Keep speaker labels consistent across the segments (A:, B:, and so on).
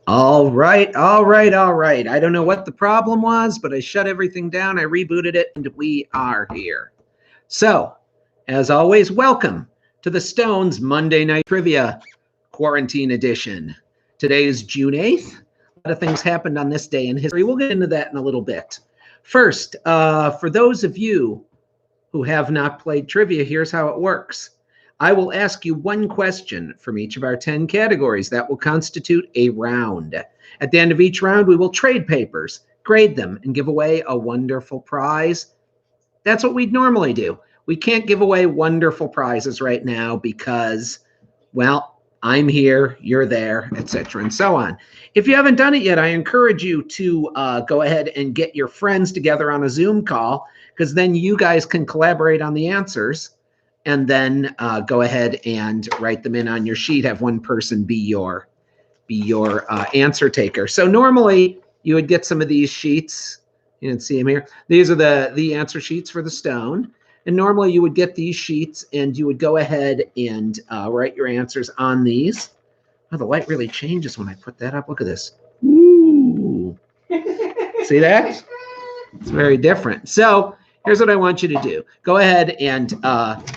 A: All right, all right, all right. I don't know what the problem was, but I shut everything down, I rebooted it, and we are here. So, as always, welcome to the Stones Monday Night Trivia Quarantine Edition. Today is June 8th. A lot of things happened on this day in history. We'll get into that in a little bit. First, for those of you who have not played trivia, here's how it works. I will ask you one question from each of our 10 categories. That will constitute a round. At the end of each round, we will trade papers, grade them, and give away a wonderful prize. That's what we'd normally do. We can't give away wonderful prizes right now because, well, I'm here, you're there, etc., and so on. If you haven't done it yet, I encourage you to go ahead and get your friends together on a Zoom call, because then you guys can collaborate on the answers, and then go ahead and write them in on your sheet. Have one person be your answer taker. So normally you would get some of these sheets. You can see them here. These are the answer sheets for the stone. And normally you would get these sheets and you would go ahead and write your answers on these. Oh, the light really changes when I put that up. Look at this. Ooh. See that? It's very different. So here's what I want you to do. Go ahead and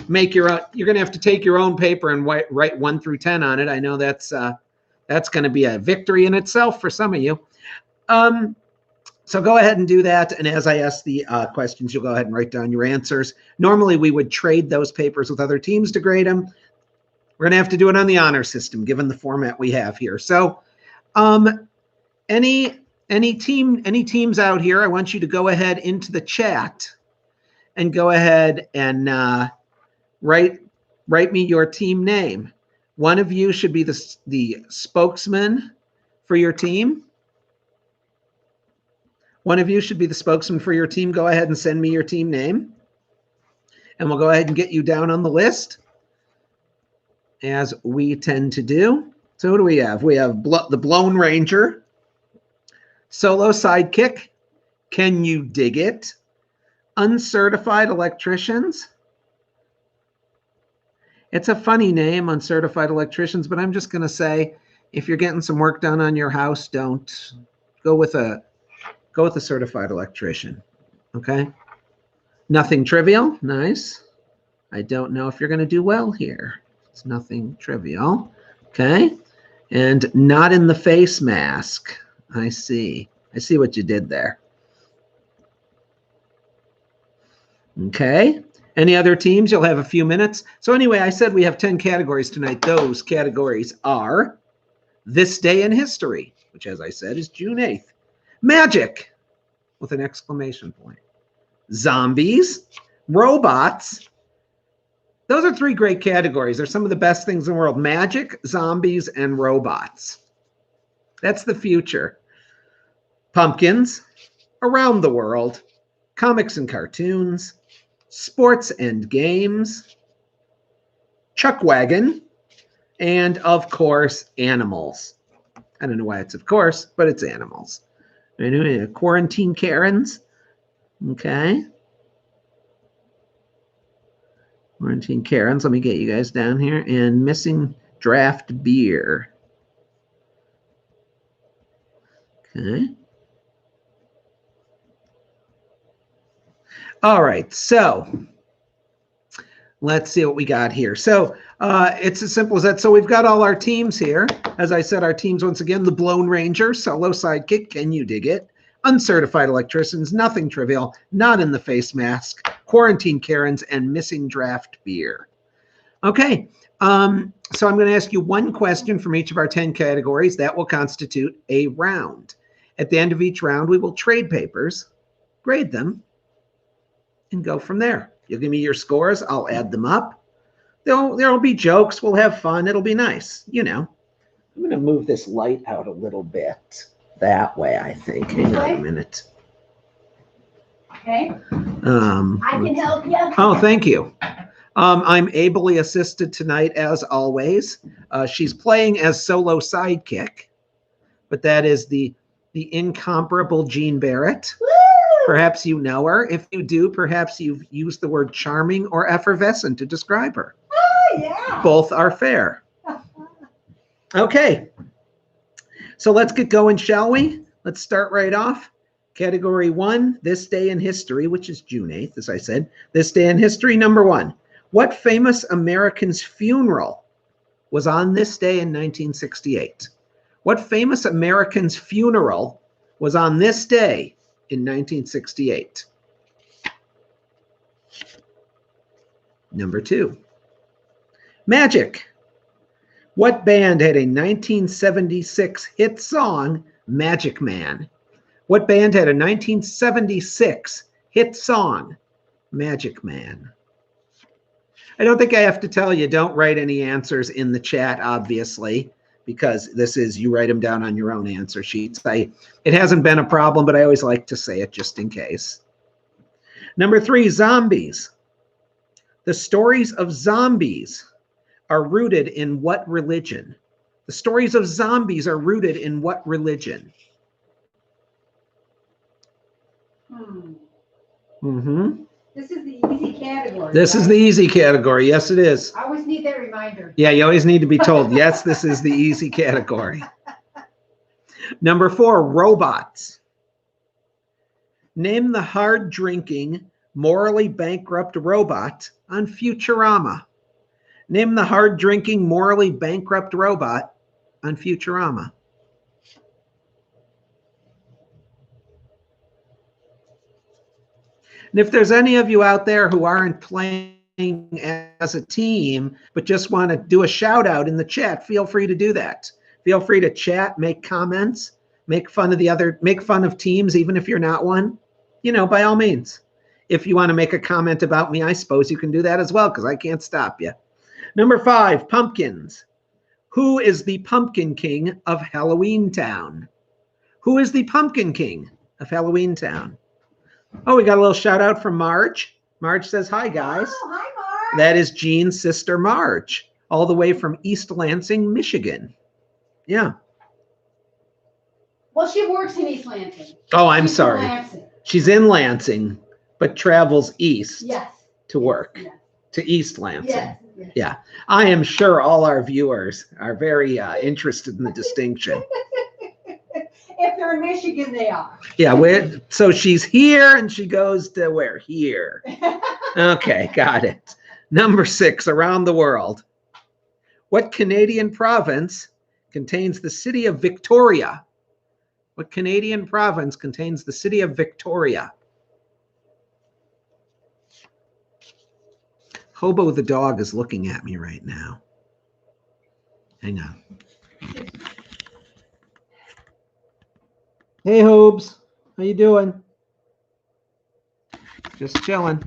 A: make your own. You're going to have to take your own paper and write 1 through 10 on it. I know that's going to be a victory in itself for some of you. So go ahead and do that. And as I ask the questions, you'll go ahead and write down your answers. Normally, we would trade those papers with other teams to grade them. We're going to have to do it on the honor system, given the format we have here. So any teams out here, I want you to go ahead into the chat and go ahead and write me your team name. One of you should be the spokesman for your team. One of you should be the spokesman for your team. Go ahead and send me your team name. And we'll go ahead and get you down on the list, as we tend to do. So what do we have? We have the Blown Ranger, Solo Sidekick, Can You Dig It, Uncertified Electricians. It's a funny name, Uncertified Electricians, but I'm just going to say, if you're getting some work done on your house, don't go with a certified electrician. Okay? Nothing Trivial. Nice. I don't know if you're going to do well here. It's Nothing Trivial. Okay? And Not in the Face Mask. I see. I see what you did there. Okay. Any other teams? You'll have a few minutes. So anyway, I said we have 10 categories tonight. Those categories are This Day in History, which, as I said, is June 8th. Magic, with an exclamation point. Zombies. Robots. Those are 3 great categories. They're some of the best things in the world. Magic, zombies, and robots. That's the future. Pumpkins. Around the World. Comics and cartoons. Sports and games. Chuck Wagon. And, of course, animals. I don't know why it's of course, but it's animals. Anyway, Quarantine Karens. Okay. Quarantine Karens. Let me get you guys down here. And Missing Draft Beer. Okay. All right, so let's see what we got here. So it's as simple as that. So we've got all our teams here. As I said, our teams, once again, the Blown Ranger, Solo Sidekick, Can You Dig It? Uncertified Electricians, Nothing Trivial, Not in the Face Mask, Quarantine Karens, and Missing Draft Beer. Okay, so I'm going to ask you one question from each of our 10 categories. That will constitute a round. At the end of each round, we will trade papers, grade them, and go from there. You'll give me your scores. I'll add them up. There'll be jokes. We'll have fun. It'll be nice. You know. I'm going to move this light out a little bit. That way, I think. Hang on a minute.
B: Okay. I can help you.
A: Oh, thank you. I'm ably assisted tonight, as always. She's playing as Solo Sidekick, but that is the incomparable Jean Barrett.
B: Woo!
A: Perhaps you know her. If you do, perhaps you've used the word charming or effervescent to describe her.
B: Oh, yeah.
A: Both are fair. Okay. So let's get going, shall we? Let's start right off. Category 1, this day in history, which is June 8th, as I said. This day in history, number 1. What famous American's funeral was on this day in 1968? What famous American's funeral was on this day in 1968? Number 2. Magic. What band had a 1976 hit song, Magic Man? What band had a 1976 hit song, Magic Man? I don't think I have to tell you, don't write any answers in the chat, obviously, because this is, you write them down on your own answer sheets. It hasn't been a problem, but I always like to say it just in case. Number 3, zombies. The stories of zombies are rooted in what religion? The stories of zombies are rooted in what religion?
B: This is the easy category.
A: This is the easy category. Yes, it is.
B: I always need that reminder.
A: Yeah, you always need to be told, yes, this is the easy category. Number 4, robots. Name the hard-drinking, morally bankrupt robot on Futurama. Name the hard-drinking, morally bankrupt robot on Futurama. And if there's any of you out there who aren't playing as a team, but just want to do a shout out in the chat, feel free to do that. Feel free to chat, make comments, make fun of teams, even if you're not one, by all means. If you want to make a comment about me, I suppose you can do that as well, because I can't stop you. Number 5, pumpkins. Who is the Pumpkin King of Halloween Town? Who is the Pumpkin King of Halloween Town? Oh, we got a little shout out from Marge. Marge says, hi, guys.
B: Oh, hi, Marge.
A: That is Jean's sister, Marge, all the way from East Lansing, Michigan. Yeah.
B: Well, she works in East Lansing.
A: Oh, I'm
B: She's
A: sorry.
B: in Lansing.
A: She's in Lansing, but travels east to work.
B: Yes.
A: To East Lansing.
B: Yes.
A: Yeah. I am sure all our viewers are very interested in the distinction.
B: If they're in Michigan, they are.
A: Yeah. So she's here and she goes to where? Here. Okay. Got it. Number 6, around the world. What Canadian province contains the city of Victoria? What Canadian province contains the city of Victoria? Hobo the dog is looking at me right now. Hang on. Hey, Hobes. How you doing? Just chilling.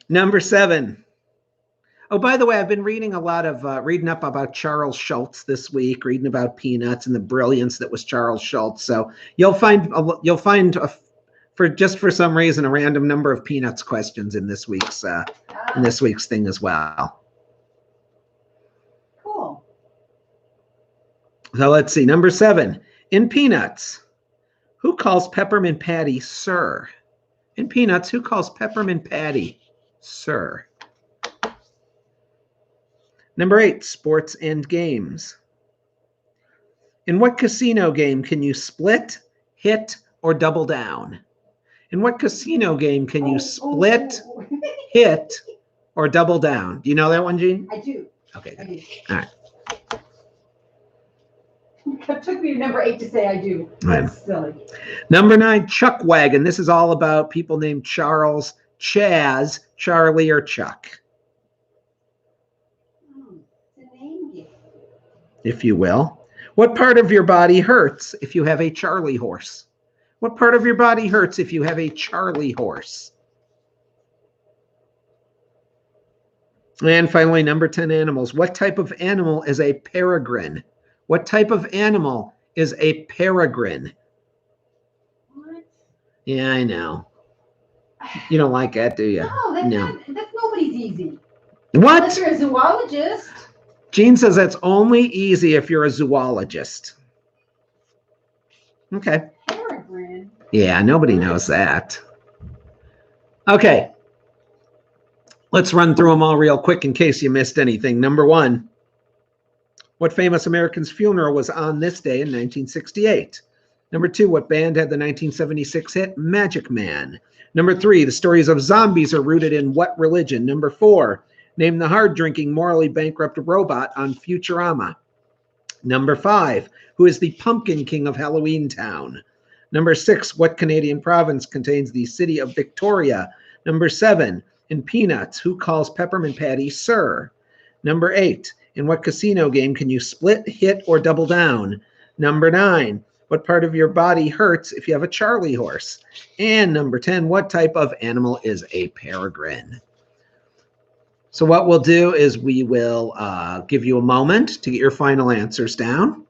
A: Number 7. Oh, by the way, I've been reading a lot of reading up about Charles Schulz this week, reading about Peanuts and the brilliance that was Charles Schulz. So you'll find for some reason a random number of Peanuts questions in this week's thing as well.
B: Cool.
A: So let's see. Number 7. In Peanuts, who calls Peppermint Patty Sir? In Peanuts, who calls Peppermint Patty Sir? Number 8, sports and games. In what casino game can you split, hit, or double down? In what casino game can you split, hit, or double down? Do you know that one, Jean?
B: I do.
A: Okay,
B: I
A: good.
B: do.
A: All right.
B: It took me to number 8 to say I do. That's silly.
A: Number 9, Chuck Wagon. This is all about people named Charles, Chaz, Charlie, or Chuck.
B: It's a name game.
A: If you will. What part of your body hurts if you have a Charlie horse? What part of your body hurts if you have a Charlie horse? And finally, number 10, animals. What type of animal is a peregrine? What type of animal is a peregrine?
B: What?
A: Yeah, I know. You don't like that, do you?
B: No, that's nobody's easy.
A: What?
B: Unless you're a zoologist.
A: Jean says that's only easy if you're a zoologist. Okay.
B: Peregrine.
A: Yeah, nobody knows that. Okay. Let's run through them all real quick in case you missed anything. Number 1. What famous American's funeral was on this day in 1968? Number 2, what band had the 1976 hit Magic Man? Number 3, the stories of zombies are rooted in what religion? Number 4, name the hard-drinking, morally bankrupt robot on Futurama. Number 5, who is the Pumpkin King of Halloween Town? Number 6, what Canadian province contains the city of Victoria? Number 7, in Peanuts, who calls Peppermint Patty Sir? Number 8, in what casino game can you split, hit, or double down? Number 9, what part of your body hurts if you have a Charlie horse? And number 10, what type of animal is a peregrine? So what we'll do is we will give you a moment to get your final answers down.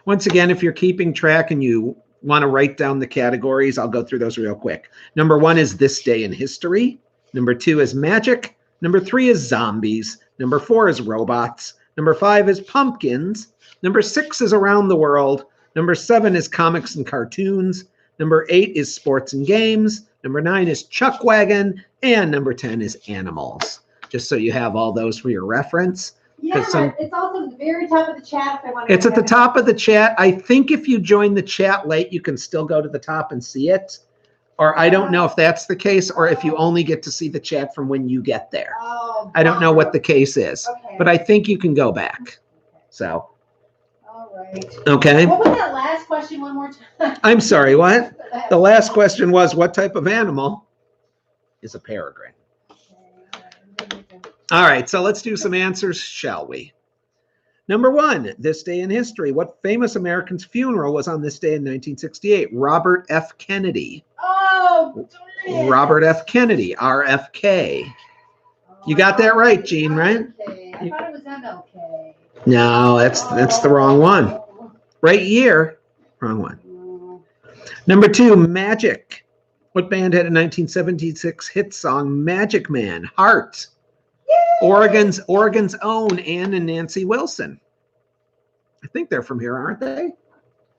A: Once again, if you're keeping track and you want to write down the categories, I'll go through those real quick. Number 1 is this day in history. Number 2 is magic. Number 3 is zombies. Number 4 is robots. Number 5 is pumpkins. Number 6 is around the world. Number 7 is comics and cartoons. Number 8 is sports and games. Number 9 is Chuck Wagon. And number 10 is animals. Just so you have all those for your reference.
B: Yeah, but it's also at the very top of the chat if I want to.
A: It's at the top of the chat. I think if you join the chat late, you can still go to the top and see it. Or I don't know if that's the case, or if you only get to see the chat from when you get there.
B: Oh,
A: I don't know what the case is,
B: okay.
A: But I think you can go back. So.
B: All right.
A: Okay.
B: What was that last question one more time?
A: I'm sorry, what? The last question was, what type of animal is a peregrine? All right, so let's do some answers, shall we? Number 1, this day in history. What famous American's funeral was on this day in 1968? Robert F. Kennedy.
B: Oh, darn it.
A: Robert F. Kennedy, RFK. You got that right, Gene, right?
B: I thought it was MLK.
A: No, that's the wrong one. Right year, wrong one. Number 2, magic. What band had a 1976 hit song, Magic Man? Heart. Oregon's own Ann and Nancy Wilson. I think they're from here, aren't they?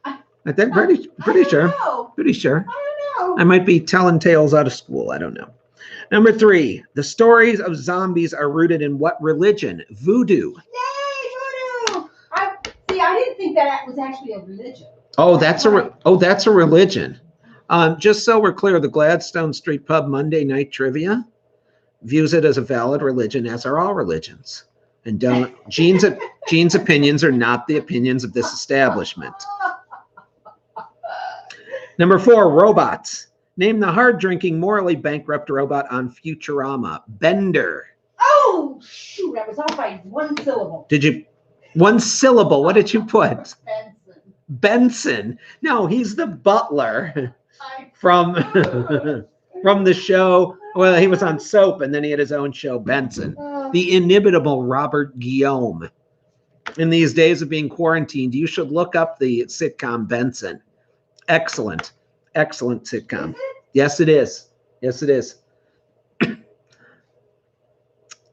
A: I think pretty sure. Pretty sure.
B: I don't know.
A: I might be telling tales out of school. I don't know. Number 3, the stories of zombies are rooted in what religion? Voodoo.
B: Yay, voodoo! I didn't think that was actually a religion.
A: Oh, that's a religion. Just so we're clear, the Gladstone Street Pub Monday night trivia views it as a valid religion, as are all religions. And Gene's opinions are not the opinions of this establishment. Number 4, robots. Name the hard-drinking, morally bankrupt robot on Futurama. Bender.
B: Oh, shoot, I was off by one syllable.
A: Did you? One syllable. What did you put?
B: Benson.
A: Benson. No, he's the butler from the show. Well, he was on Soap, and then he had his own show, Benson. The inimitable Robert Guillaume. In these days of being quarantined, you should look up the sitcom Benson. Excellent sitcom.
B: Is it?
A: Yes, it is. Yes, it is.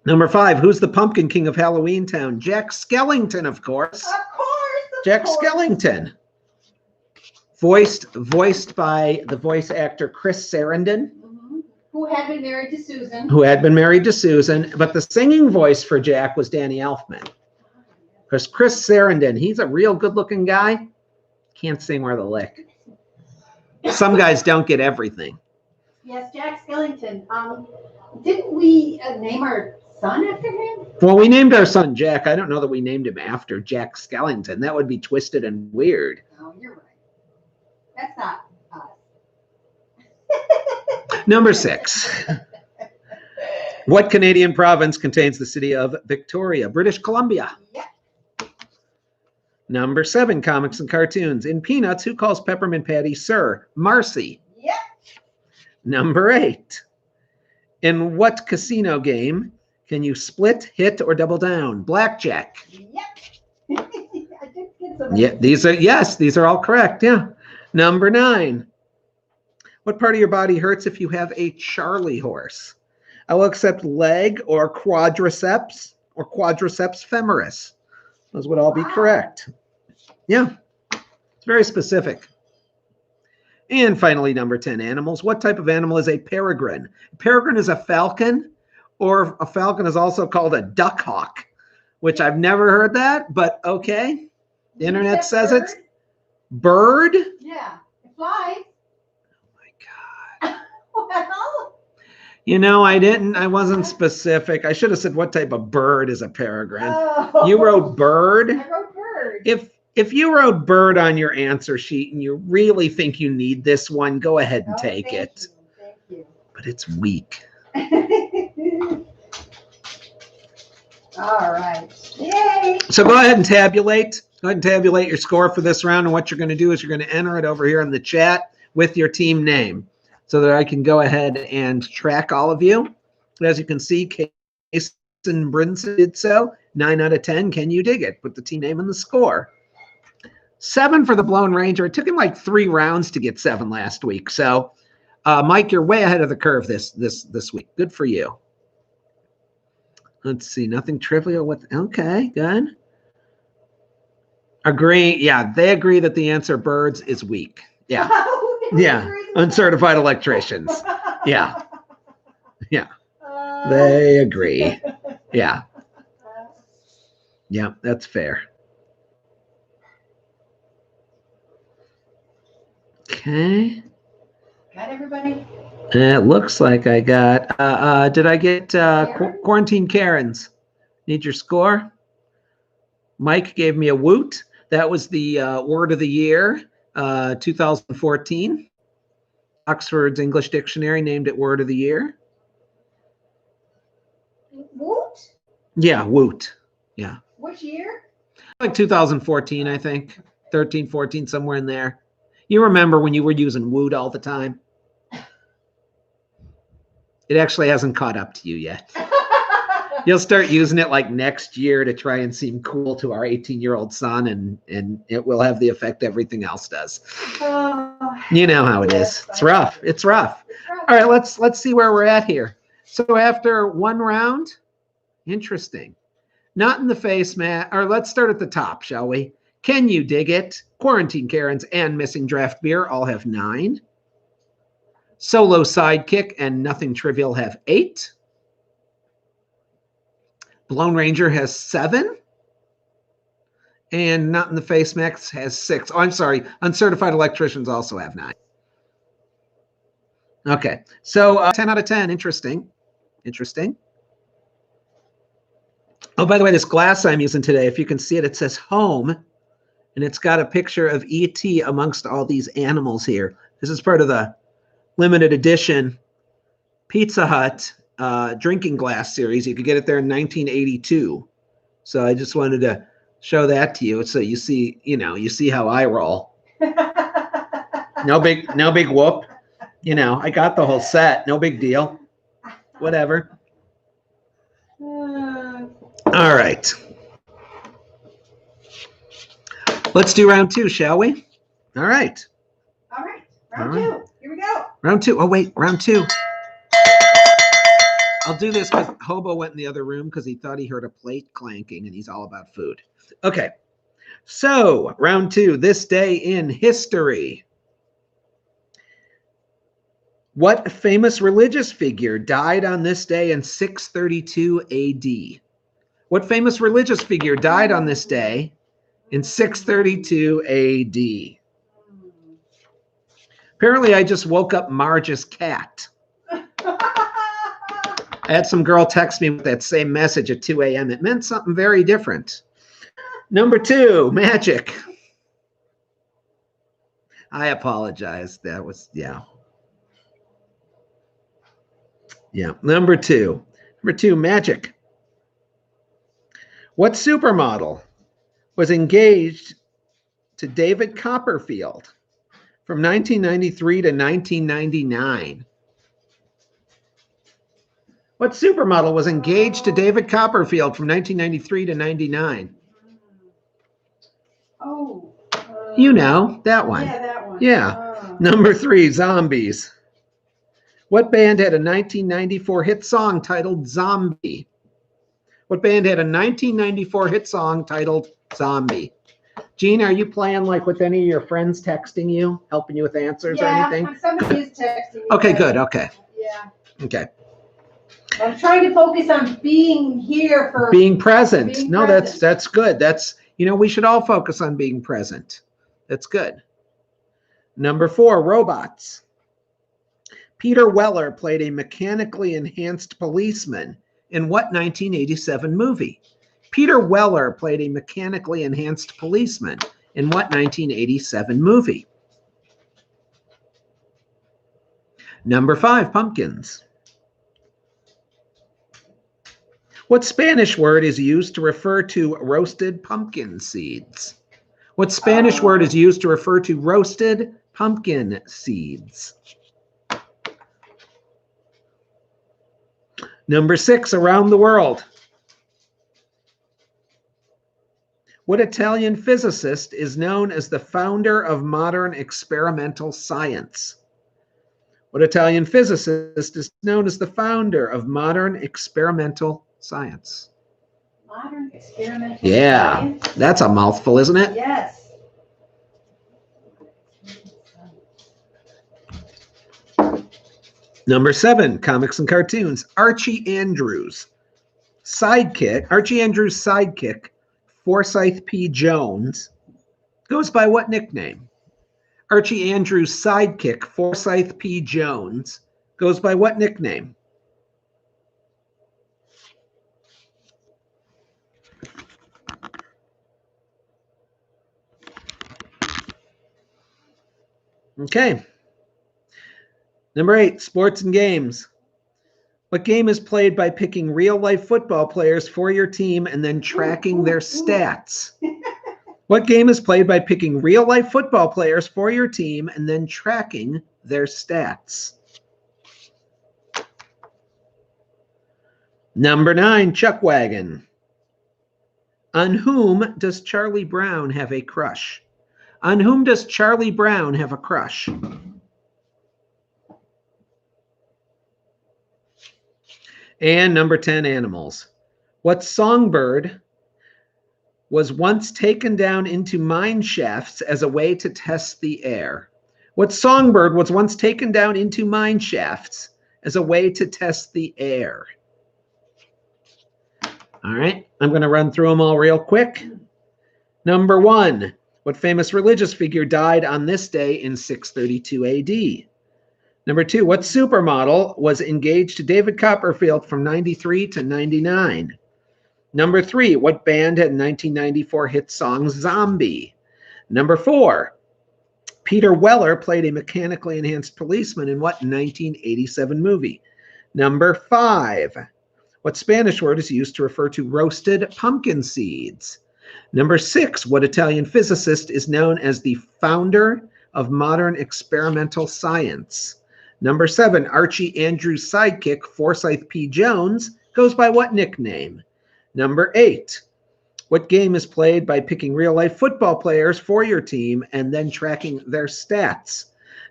A: Number 5, who's the Pumpkin King of Halloween Town? Jack Skellington, of course.
B: Of course.
A: Jack Skellington. Voiced by the voice actor Chris Sarandon.
B: Who had been married to Susan.
A: But the singing voice for Jack was Danny Elfman. Because Chris Sarandon, he's a real good-looking guy. Can't sing worth a lick. Some guys don't get everything.
B: Yes, Jack Skellington. Didn't we name our son after him?
A: Well, we named our son Jack. I don't know that we named him after Jack Skellington. That would be twisted and weird.
B: Oh, you're right. That's not us.
A: Number 6. What Canadian province contains the city of Victoria? British Columbia.
B: Yep.
A: Number 7, comics and cartoons. In Peanuts, who calls Peppermint Patty Sir? Marcy.
B: Yep.
A: Number 8. In what casino game can you split, hit, or double down? Blackjack.
B: Yep. I did get some.
A: Yeah, these are all correct. Yeah. Number 9. What part of your body hurts if you have a Charlie horse? I will accept leg or quadriceps femoris. Those would all be correct. Yeah, it's very specific. And finally, number 10, animals. What type of animal is a peregrine? A peregrine is a falcon, or a falcon is also called a duck hawk. which I've never heard that, but okay. The internet says
B: bird?
A: it's bird.
B: Yeah, it flies.
A: Oh my God.
B: Well,
A: You know, I wasn't specific. I should have said what type of bird is a peregrine.
B: oh.
A: You wrote bird.
B: I wrote bird.
A: If you wrote bird on your answer sheet and you really think you need this one, go ahead and take it.
B: Thank you.
A: But it's weak.
B: All right. Yay.
A: So go ahead and tabulate. Go ahead and tabulate your score for this round. And what you're going to do is you're going to enter it over here in the chat with your team name so that I can go ahead and track all of you. As you can see, Case and Brinson did so. 9 out of 10. Can you dig it? Put the team name and the score. 7 for the Blown Ranger. It took him like 3 rounds to get 7 last week. So, Mike, you're way ahead of the curve this week. Good for you. Let's see. Nothing trivial with. Okay, good. Agree. Yeah, they agree that the answer birds is weak. Yeah. Yeah. Uncertified electricians. Yeah. Yeah. They agree. Yeah. Yeah, that's fair. Okay.
B: Got everybody?
A: It looks like I got, did I get Quarantine Karens? Need your score? Mike gave me a woot. That was the word of the year, 2014. Oxford's English Dictionary named it word of the year.
B: Woot?
A: Yeah, woot. Yeah.
B: Which year?
A: Like 2014, I think. 13, 14, somewhere in there. You remember when you were using woot all the time? It actually hasn't caught up to you yet. You'll start using it like next year to try and seem cool to our 18-year-old son, and it will have the effect everything else does. You know how it is. It's rough. It's rough. All right, let's see where we're at here. So after one round, interesting. Not in the face, Matt. Or let's start at the top, shall we? Can you dig it? Quarantine Karens and Missing Draft Beer all have 9. Solo Sidekick and Nothing Trivial have 8. Blown Ranger has 7. And Not in the Face Max has 6. Oh, I'm sorry. Uncertified Electricians also have 9. Okay. So 10 out of 10. Interesting. Interesting. Oh, by the way, this glass I'm using today, if you can see it, it says home. And it's got a picture of E.T. amongst all these animals here. This is part of the limited edition Pizza Hut drinking glass series. You could get it there in 1982. So I just wanted to show that to you so you see, you see how I roll. No big whoop. I got the whole set. No big deal. Whatever. All right. Let's do round 2, shall we? All right.
B: All right. Round 2. Here we go.
A: Round 2. Oh, wait. Round 2. I'll do this because Hobo went in the other room because he thought he heard a plate clanking, and he's all about food. Okay. So, round 2. This day in history. What famous religious figure died on this day in 632 AD? What famous religious figure died on this day in 632 AD? Apparently, I just woke up Marge's cat. I had some girl text me with that same message at 2 a.m. It meant something very different. Number 2, magic. I apologize. That was, yeah. Yeah. Number 2, magic. What supermodel was engaged to David Copperfield from 1993 to 1999? What supermodel was engaged to David Copperfield from 1993 to 99?
B: Oh.
A: You know, that one.
B: Yeah, that one.
A: Yeah. Number 3, zombies. What band had a 1994 hit song titled Zombie? What band had a 1994 hit song titled Zombie? Gene, are you playing like with any of your friends texting you, helping you with answers or anything?
B: Yeah, somebody is texting me.
A: Okay, good. Okay.
B: Yeah.
A: Okay.
B: I'm trying to focus on being here for
A: Being present.
B: being
A: No,
B: present.
A: that's good. That's, we should all focus on being present. That's good. Number 4, robots. Peter Weller played a mechanically enhanced policeman in what 1987 movie? Peter Weller played a mechanically enhanced policeman in what 1987 movie? Number 5, pumpkins. What Spanish word is used to refer to roasted pumpkin seeds? What Spanish word is used to refer to roasted pumpkin seeds? Number 6, around the world. What Italian physicist is known as the founder of modern experimental science? What Italian physicist is known as the founder of modern experimental science?
B: Modern experimental
A: Yeah,
B: science?
A: that's a mouthful, isn't it?
B: Yes.
A: Number 7, comics and cartoons. Archie Andrews' sidekick, Forsyth P. Jones, goes by what nickname? Archie Andrews' sidekick, Forsyth P. Jones, goes by what nickname? Okay. Number 8, sports and games. What game is played by picking real-life football players for your team and then tracking their stats? What game is played by picking real-life football players for your team and then tracking their stats? Number 9, Chuck Wagon. On whom does Charlie Brown have a crush? On whom does Charlie Brown have a crush? And number 10, animals. What songbird was once taken down into mine shafts as a way to test the air? What songbird was once taken down into mine shafts as a way to test the air? All right, I'm going to run through them all real quick. Number 1, what famous religious figure died on this day in 632 AD? Number 2, what supermodel was engaged to David Copperfield from 93 to 99? Number 3, what band had 1994 hit song Zombie? Number 4, Peter Weller played a mechanically enhanced policeman in what 1987 movie? Number 5, what Spanish word is used to refer to roasted pumpkin seeds? Number 6, what Italian physicist is known as the founder of modern experimental science? Number 7, Archie Andrews' sidekick, Forsyth P. Jones, goes by what nickname? Number 8, what game is played by picking real-life football players for your team and then tracking their stats?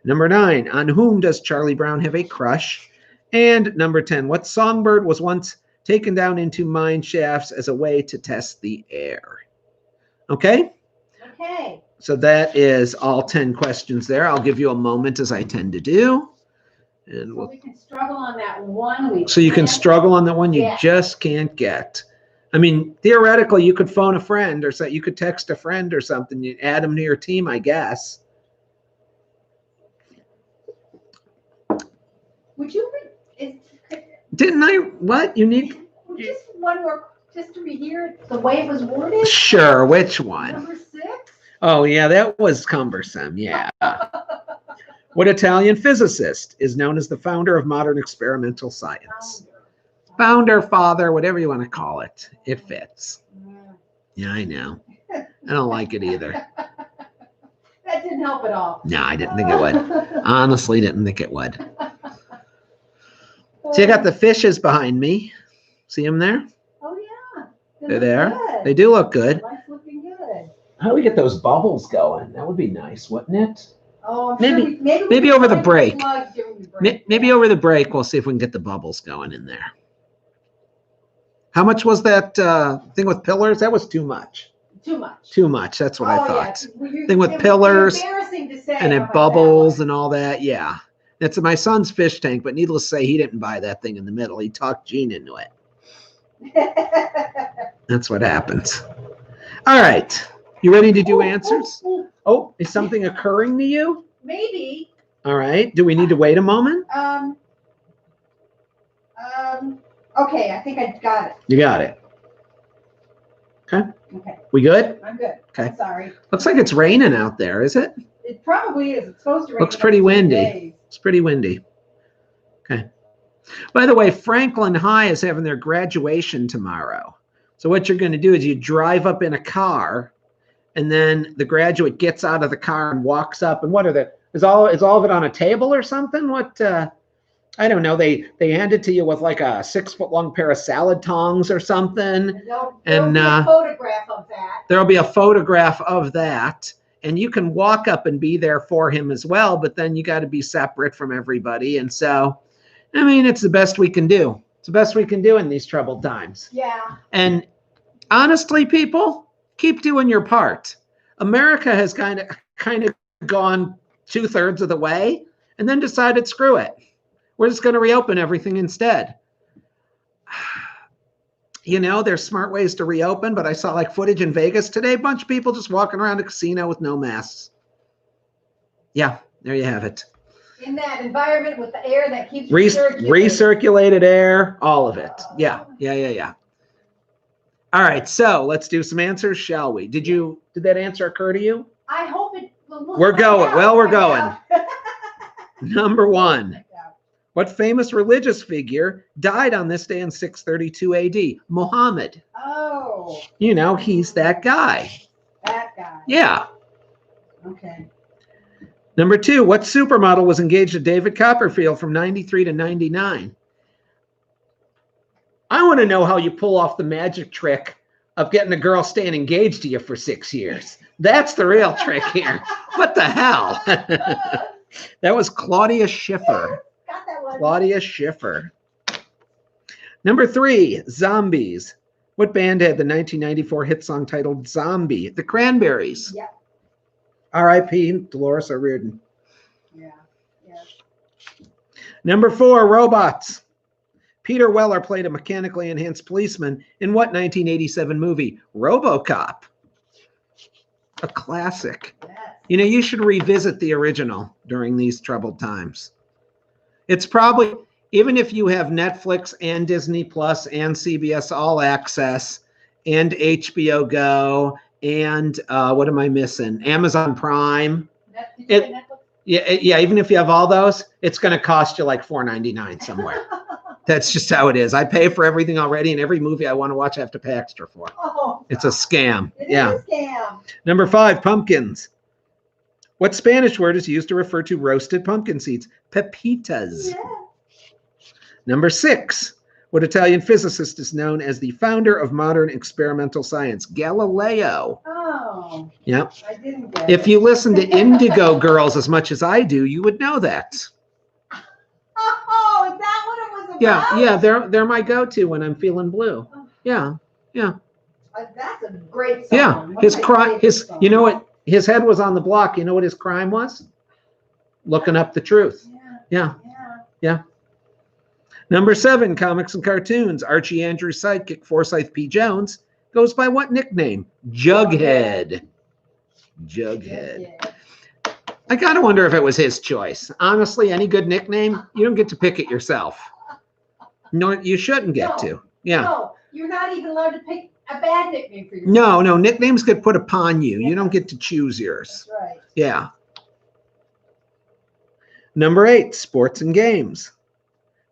A: Number 9, on whom does Charlie Brown have a crush? And number 10, what songbird was once taken down into mine shafts as a way to test the air? Okay?
B: Okay.
A: So that is all 10 questions there. I'll give you a moment, as I tend to do. And
B: So we can struggle on that one.
A: So you can struggle on the one you
B: Yeah.
A: just can't get. I mean, theoretically, you could phone a friend or so you could text a friend or something. You add them to your team, I guess.
B: Would you?
A: Didn't I? What you need?
B: Just one more, just to rehear the way it was worded.
A: Sure. Which one?
B: Number 6.
A: Oh yeah, that was cumbersome. Yeah. What Italian physicist is known as the founder of modern experimental science? Founder, father, whatever you want to call it. It fits. Yeah, I know. I don't like it either.
B: That didn't help at all.
A: No, I didn't think it would. Honestly, didn't think it would. See, I got the fishes behind me. See them there?
B: Oh yeah.
A: They're there.
B: Good.
A: They do look good.
B: Life's looking good.
A: How do we get those bubbles going? That would be nice, wouldn't it?
B: Oh, I'm
A: Maybe-
B: sure
A: maybe
B: we
A: over the
B: can
A: break.
B: plug during the break.
A: Maybe over the break, we'll see if we can get the bubbles going in there. How much was that thing with pillars? That was too much.
B: Too much.
A: Too much. That's what I
B: Oh,
A: thought.
B: yeah.
A: Thing with
B: it was
A: pillars
B: embarrassing to say
A: And it
B: about
A: bubbles
B: that
A: and all that. Yeah. It's my son's fish tank, but needless to say, he didn't buy that thing in the middle. He talked Gene into it. That's what happens. All right. You ready to do answers? Oh, is something occurring to you?
B: Maybe.
A: All right. Do we need to wait a moment?
B: Okay, I think I got it.
A: You got it. Okay.
B: Okay,
A: We good?
B: I'm good.
A: Okay.
B: I'm sorry.
A: Looks like it's raining out there, is it?
B: It probably is. It's supposed to rain.
A: Looks pretty
B: in a few
A: windy.
B: days.
A: It's pretty windy. Okay. By the way, Franklin High is having their graduation tomorrow. So what you're going to do is you drive up in a car, and then the graduate gets out of the car and walks up. And what are the is all of it on a table or something? What I don't know. They hand it to you with like a 6-foot long pair of salad tongs or something.
B: There'll be a photograph of that.
A: There'll be a photograph of that. And you can walk up and be there for him as well, but then you got to be separate from everybody. And so, I mean, it's the best we can do. It's the best we can do in these troubled times.
B: Yeah.
A: And honestly, people, keep doing your part. America has kind of gone 2/3 of the way and then decided, screw it. We're just going to reopen everything instead. You know, there's smart ways to reopen, but I saw like footage in Vegas today, a bunch of people just walking around a casino with no masks. Yeah, there you have it.
B: In that environment with the air that keeps
A: recirculated air, all of it. Yeah. All right, so let's do some answers, shall we? Did that answer occur to you?
B: I hope it.
A: We're going. Well, we're going. Number 1. What famous religious figure died on this day in 632 AD? Muhammad.
B: Oh.
A: You know, he's that guy.
B: That guy.
A: Yeah.
B: Okay.
A: Number 2, what supermodel was engaged to David Copperfield from 93 to 99? I want to know how you pull off the magic trick of getting a girl staying engaged to you for 6 years. That's the real trick here. What the hell? That was Claudia Schiffer.
B: Got that one.
A: Claudia Schiffer. Number 3, Zombies. What band had the 1994 hit song titled Zombie? The Cranberries.
B: Yeah.
A: R.I.P. Dolores O'Riordan.
B: Yeah.
A: Number 4, Robots. Peter Weller played a mechanically enhanced policeman in what 1987 movie? RoboCop. A classic.
B: Yes.
A: You know, you should revisit the original during these troubled times. It's probably, even if you have Netflix and Disney Plus and CBS All Access and HBO Go and what am I missing? Amazon Prime. Yeah, even if you have all those, it's going to cost you like $4.99 somewhere. That's just how it is. I pay for everything already, and every movie I want to watch, I have to pay extra for.
B: Oh,
A: it's a scam.
B: It is a scam.
A: Number 5, pumpkins. What Spanish word is used to refer to roasted pumpkin seeds? Pepitas.
B: Yeah.
A: Number 6, what Italian physicist is known as the founder of modern experimental science? Galileo.
B: Oh.
A: Yep.
B: I didn't get
A: If
B: it.
A: you listen to Indigo Girls as much as I do, you would know that.
B: Oh, is that what it was about?
A: Yeah, they're my go-to when I'm feeling blue. Yeah.
B: That's a great song.
A: Yeah,
B: Song.
A: you know what? His head was on the block. You know what his crime was? Looking up the truth. Yeah. Number 7, comics and cartoons. Archie Andrews' sidekick, Forsyth P. Jones, goes by what nickname? Jughead. I gotta wonder if it was his choice. Honestly, any good nickname, you don't get to pick it yourself. No, you shouldn't get to. Yeah.
B: No, you're not even allowed to pick a bad nickname for yourself.
A: No, nicknames get put upon you. You don't get to choose yours.
B: That's right.
A: Yeah. Number 8, sports and games.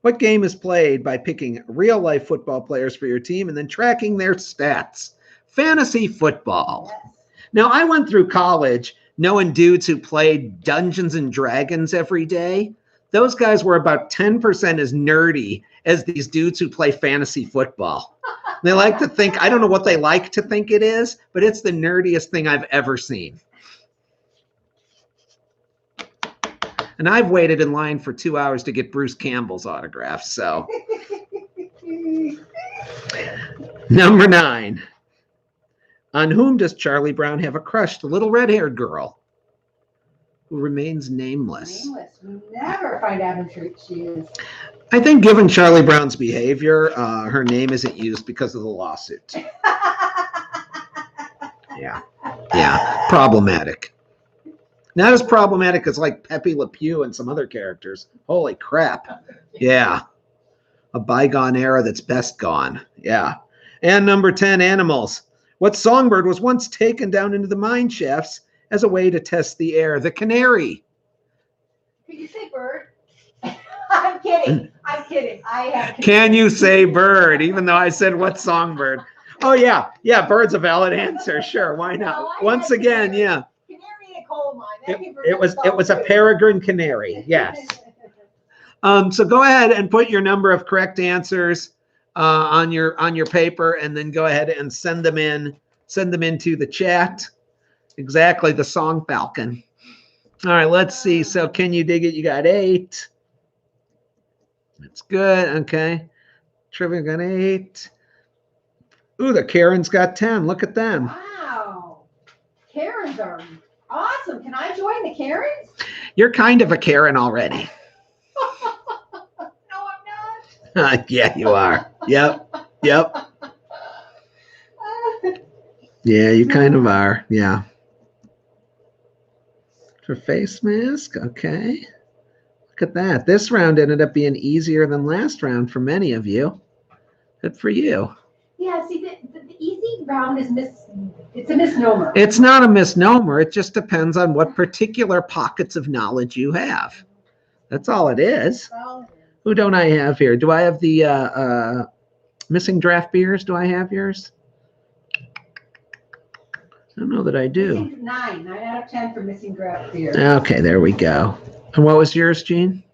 A: What game is played by picking real-life football players for your team and then tracking their stats? Fantasy football.
B: Yes.
A: Now, I went through college knowing dudes who played Dungeons and Dragons every day. Those guys were about 10% as nerdy as these dudes who play fantasy football. They like to think, I don't know what they like to think it is, but it's the nerdiest thing I've ever seen. And I've waited in line for 2 hours to get Bruce Campbell's autograph, so. Number 9. On whom does Charlie Brown have a crush? The little red-haired girl. who remains nameless.
B: Nameless. We never find out who she is.
A: I think given Charlie Brown's behavior, her name isn't used because of the lawsuit. Yeah. Yeah. Problematic. Not as problematic as like Pepe Le Pew and some other characters. Holy crap. Yeah. A bygone era that's best gone. Yeah. And number 10, animals. What songbird was once taken down into the mine shafts as a way to test the air? The canary.
B: Could you say bird? I'm kidding. I'm kidding. I have.
A: Can you say bird, even though I said what songbird? Oh, yeah. Yeah, bird's a valid answer. Sure. Why not?
B: No,
A: Once again, yeah.
B: Canary in a coal mine.
A: It was a peregrine canary. Yes. So go ahead and put your number of correct answers on your paper, and then go ahead and send them into the chat. Exactly, the song Falcon. All right, let's see. So can you dig it? You got 8. That's good. Okay. Trivia got 8. Ooh, the Karen's got 10. Look at them.
B: Wow. Karens are awesome. Can I join the Karens?
A: You're kind of a Karen already.
B: No, I'm not.
A: Yeah, you are. Yep. Yep. Yeah, you kind of are. Yeah. For face mask. Okay. Look at that. This round ended up being easier than last round for many of you. Good for you.
B: Yeah, see, the easy round is it's a misnomer.
A: It's not a misnomer. It just depends on what particular pockets of knowledge you have. That's all it is.
B: Well,
A: Who don't I have here? Do I have the missing draft beers? Do I have yours? I don't know that I do.
B: 9 out of 10 for missing draft beer.
A: Okay, there we go. And what was yours, Jean?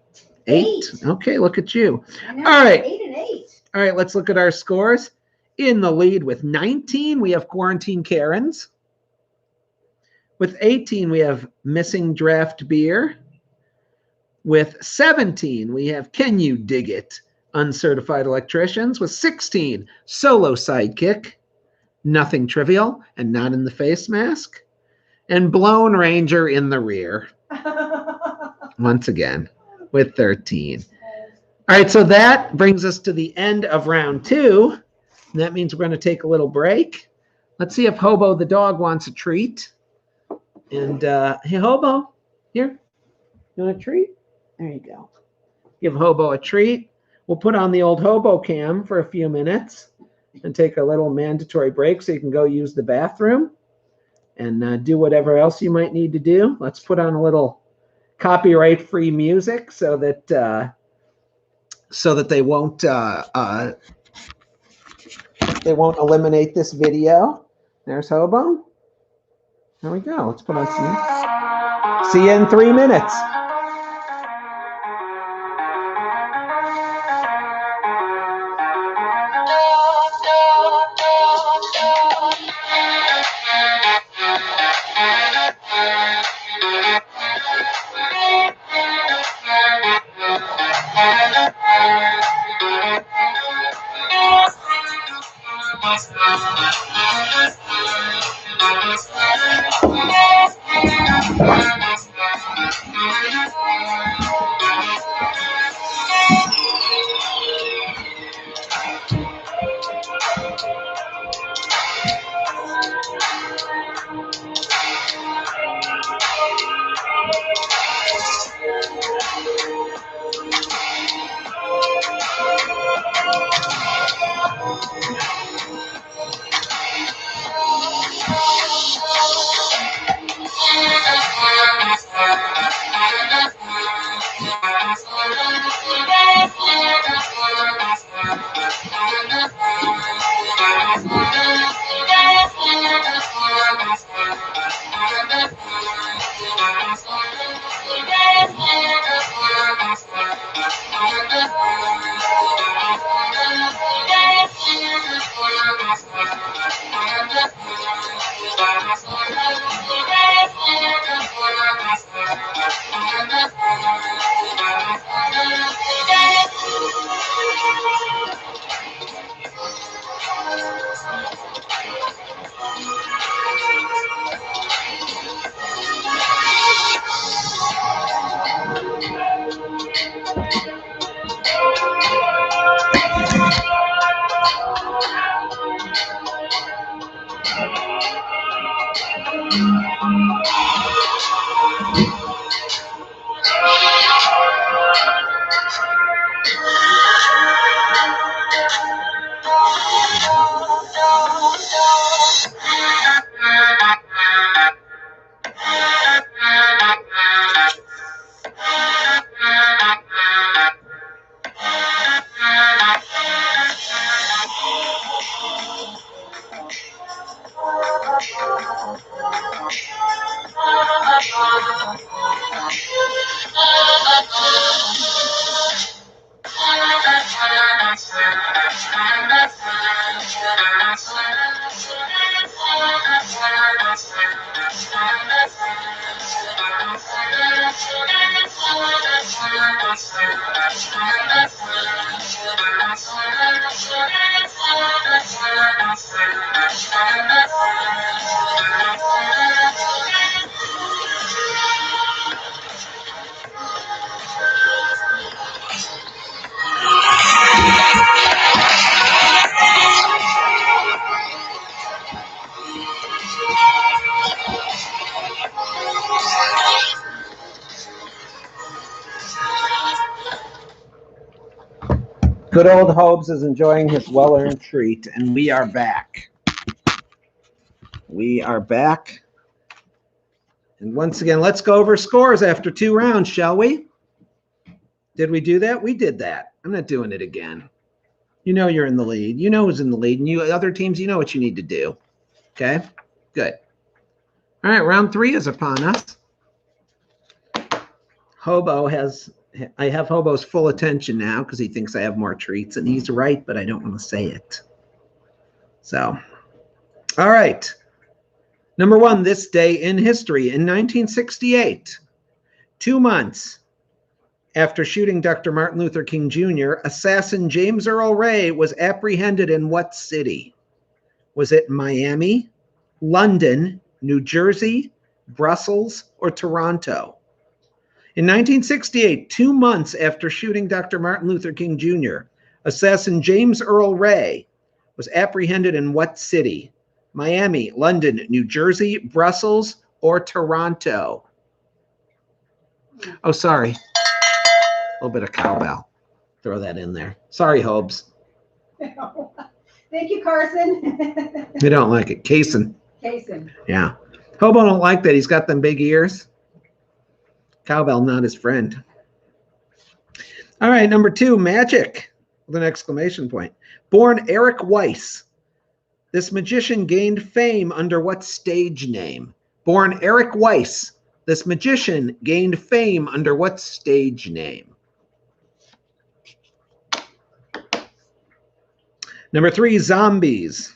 A: 8. Okay, look at you. All right.
B: 8 and 8.
A: All right, let's look at our scores. In the lead with 19, we have Quarantine Karens. With 18, we have Missing Draft Beer. With 17, we have Can You Dig It? Uncertified Electricians. With 16, Solo Sidekick. Nothing Trivial and Not in the Face Mask. And Blown Ranger in the rear. Once again, with 13. All right, so that brings us to the end of round 2. And that means we're going to take a little break. Let's see if Hobo the dog wants a treat. And hey, Hobo, here, you want a treat? There you go. Give Hobo a treat. We'll put on the old Hobo cam for a few minutes and take a little mandatory break so you can go use the bathroom and do whatever else you might need to do. Let's put on a little copyright-free music so that they won't eliminate this video. There's Hobo. There we go. Let's put on some. See you in 3 minutes. Good old Hobbs is enjoying his well-earned treat, and we are back. We are back. And once again, let's go over scores after 2 rounds, shall we? Did we do that? We did that. I'm not doing it again. You know you're in the lead. You know who's in the lead. And you other teams, you know what you need to do. Okay? Good. All right, round 3 is upon us. I have Hobo's full attention now because he thinks I have more treats, and he's right, but I don't want to say it. So, all right. Number 1, this day in history. In 1968, 2 months after shooting Dr. Martin Luther King Jr., assassin James Earl Ray was apprehended in what city? Was it Miami, London, New Jersey, Brussels, or Toronto? In 1968, 2 months after shooting Dr. Martin Luther King Jr., assassin James Earl Ray was apprehended in what city? Miami, London, New Jersey, Brussels, or Toronto? Oh, sorry. A little bit of cowbell. Throw that in there. Sorry, Hobbs.
B: Thank you, Carson.
A: You don't like it. Cason.
B: Cason.
A: Yeah. Hobo don't like that. He's got them big ears. Cowbell, not his friend. All right, number 2, magic, with an exclamation point. Born Eric Weiss, this magician gained fame under what stage name? Born Eric Weiss, this magician gained fame under what stage name? Number 3, zombies.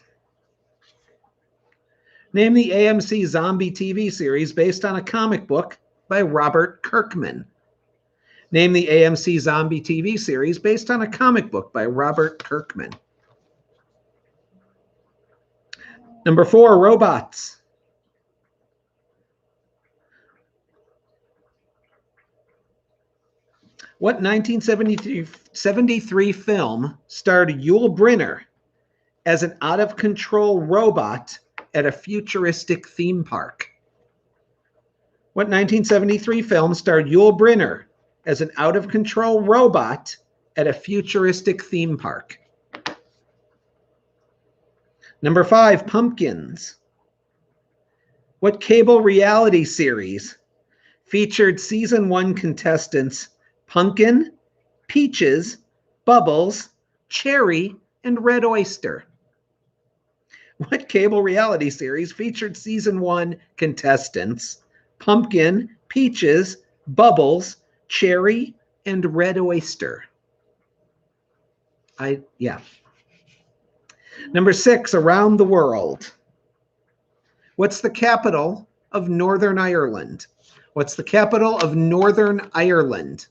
A: Name the AMC zombie TV series based on a comic book by Robert Kirkman. Name the AMC zombie TV series based on a comic book by Robert Kirkman. Number 4, robots. What 1973 film starred Yul Brynner as an out-of-control robot at a futuristic theme park? What 1973 film starred Yul Brynner as an out-of-control robot at a futuristic theme park? Number 5, pumpkins. What cable reality series featured season 1 contestants Pumpkin, Peaches, Bubbles, Cherry, and Red Oyster? What cable reality series featured season 1 contestants Pumpkin, Peaches, Bubbles, Cherry, and Red Oyster? Number 6, around the world. What's the capital of Northern Ireland? What's the capital of Northern Ireland?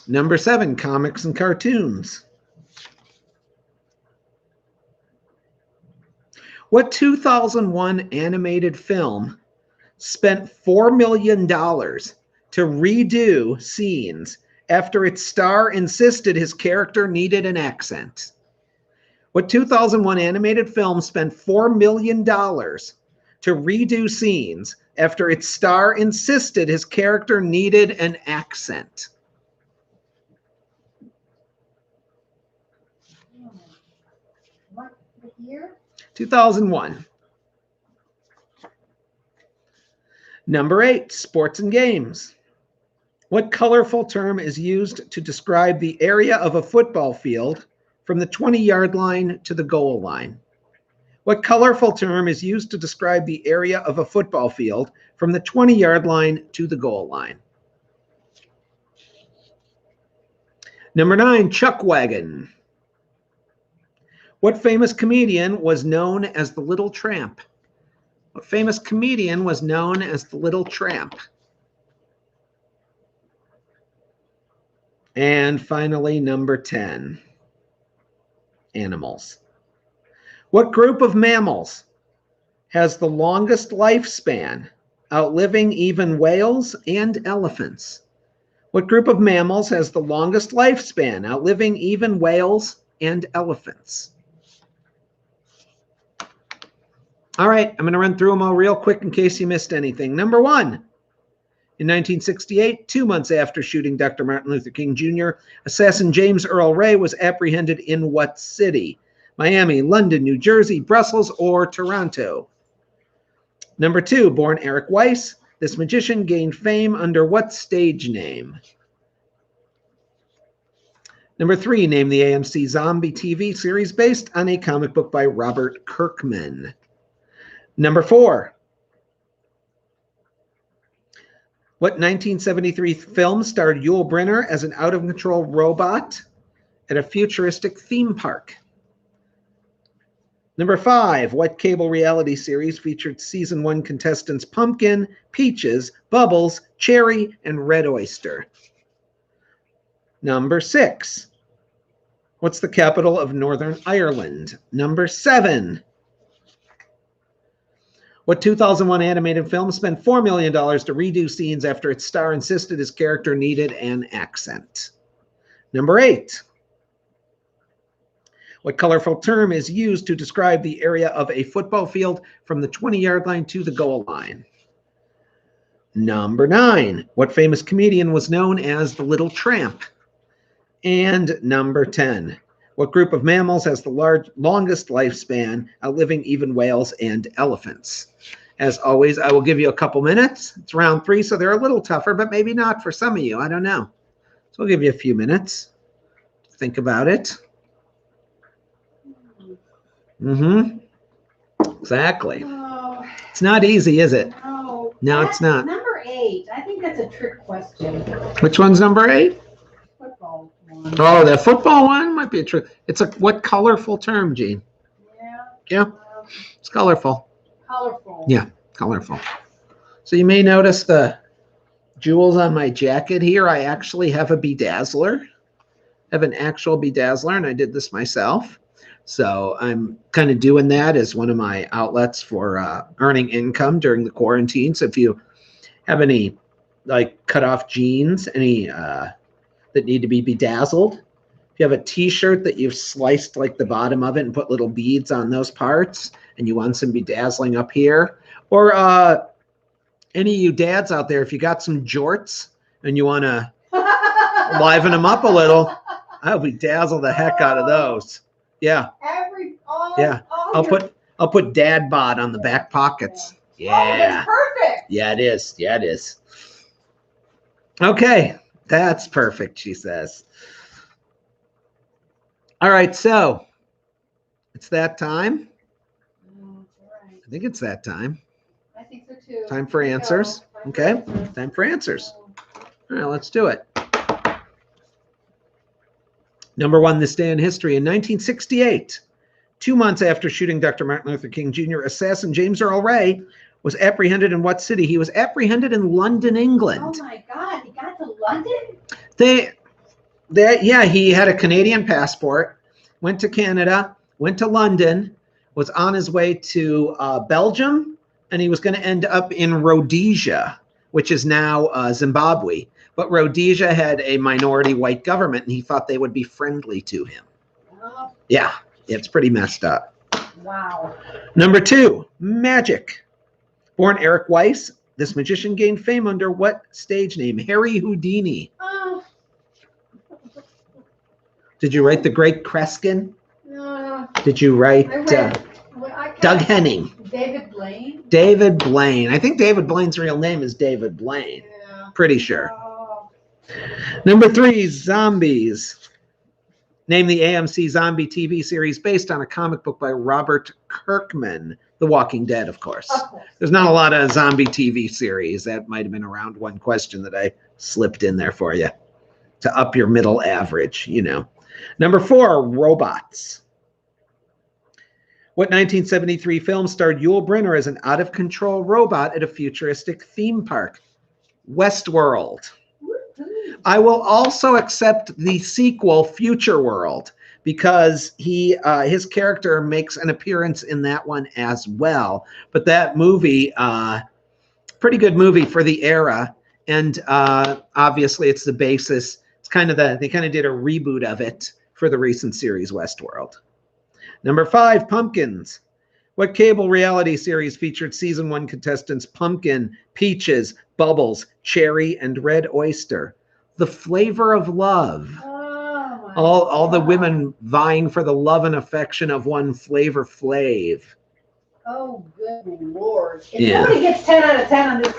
A: Number 7, comics and cartoons. What 2001 animated film spent $4 million to redo scenes after its star insisted his character needed an accent? What 2001 animated film spent $4 million to redo scenes after its star insisted his character needed an accent?
B: What year?
A: 2001. Number 8, sports and games. What colorful term is used to describe the area of a football field from the 20-yard line to the goal line? What colorful term is used to describe the area of a football field from the 20-yard line to the goal line? Number 9, chuck wagon. What famous comedian was known as the Little Tramp? What famous comedian was known as the Little Tramp? And finally, number 10, animals. What group of mammals has the longest lifespan, outliving even whales and elephants? What group of mammals has the longest lifespan, outliving even whales and elephants? All right, I'm going to run through them all real quick in case you missed anything. Number 1. In 1968, 2 months after shooting Dr. Martin Luther King Jr., assassin James Earl Ray was apprehended in what city? Miami, London, New Jersey, Brussels, or Toronto? Number 2, born Eric Weiss, this magician gained fame under what stage name? Number 3, name the AMC zombie TV series based on a comic book by Robert Kirkman. Number 4, what 1973 film starred Yul Brynner as an out-of-control robot at a futuristic theme park? Number 5, what cable reality series featured season 1 contestants Pumpkin, Peaches, Bubbles, Cherry, and Red Oyster? Number 6, what's the capital of Northern Ireland? Number 7, what 2001 animated film spent $4 million to redo scenes after its star insisted his character needed an accent? Number 8, what colorful term is used to describe the area of a football field from the 20-yard line to the goal line? Number 9, what famous comedian was known as the Little Tramp? And number 10, what group of mammals has the longest lifespan, outliving even whales and elephants? As always, I will give you a couple minutes. It's round 3, so they're a little tougher, but maybe not for some of you. I don't know. So I'll give you a few minutes to think about it. Exactly.
B: Oh,
A: It's not easy, is it?
B: no.
A: No, it's not.
B: Number 8. I think that's a trick question.
A: Which one's number 8?
B: Football one.
A: Oh, the football one might be a trick. It's a what colorful term, Gene? Yeah, it's colorful.
B: Colorful.
A: Yeah, colorful. So you may notice the jewels on my jacket here. I actually have a bedazzler. I have an actual bedazzler, and I did this myself. So I'm kind of doing that as one of my outlets for earning income during the quarantine. So if you have any like cut off jeans, any that need to be bedazzled, if you have a t-shirt that you've sliced like the bottom of it and put little beads on those parts and you want some bedazzling up here, or any of you dads out there, if you got some jorts and you want to liven them up a little, I'll bedazzle the heck out of those. Yeah. I'll put dad bod on the back pockets. Yeah.
B: Oh, that's perfect.
A: Yeah, it is. Yeah, it is. Okay. That's perfect, she says. All right, so it's that time. I think it's that time.
B: I think so too.
A: Time for answers. Okay. Time for answers. All right, let's do it. Number 1, this day in history. In 1968, 2 months after shooting Dr. Martin Luther King Jr., assassin James Earl Ray was apprehended in what city? He was apprehended in London, England.
B: Oh my God, he got to London?
A: Yeah, he had a Canadian passport, went to Canada, went to London, was on his way to Belgium, and he was going to end up in Rhodesia, which is now Zimbabwe. But Rhodesia had a minority white government, and he thought they would be friendly to him.
B: Oh.
A: Yeah, it's pretty messed up.
B: Wow.
A: Number 2, magic. Born Eric Weiss, this magician gained fame under what stage name? Harry Houdini.
B: Oh.
A: Did you write The Great Kreskin? Did you write
B: I read. I
A: Doug Henning?
B: David Blaine.
A: David Blaine. I think David Blaine's real name is David Blaine.
B: Yeah.
A: Pretty sure.
B: Oh.
A: Number 3, zombies. Name the AMC zombie TV series based on a comic book by Robert Kirkman. The Walking Dead, of course.
B: Of course.
A: There's not a lot of zombie TV series. That might have been a round one question that I slipped in there for you to up your middle average, you know. Number 4, robots. What 1973 film starred Yul Brynner as an out-of-control robot at a futuristic theme park? Westworld. I will also accept the sequel, Future World, because his character makes an appearance in that one as well. But that movie, pretty good movie for the era, and obviously it's the basis. It's kind of they kind of did a reboot of it for the recent series Westworld. Number 5, pumpkins. What cable reality series featured season 1 contestants Pumpkin, Peaches, Bubbles, Cherry, and Red Oyster? The Flavor of Love.
B: Oh,
A: All the women vying for the love and affection of one Flavor Flav.
B: Oh, good Lord. If nobody gets 10 out of 10 on this,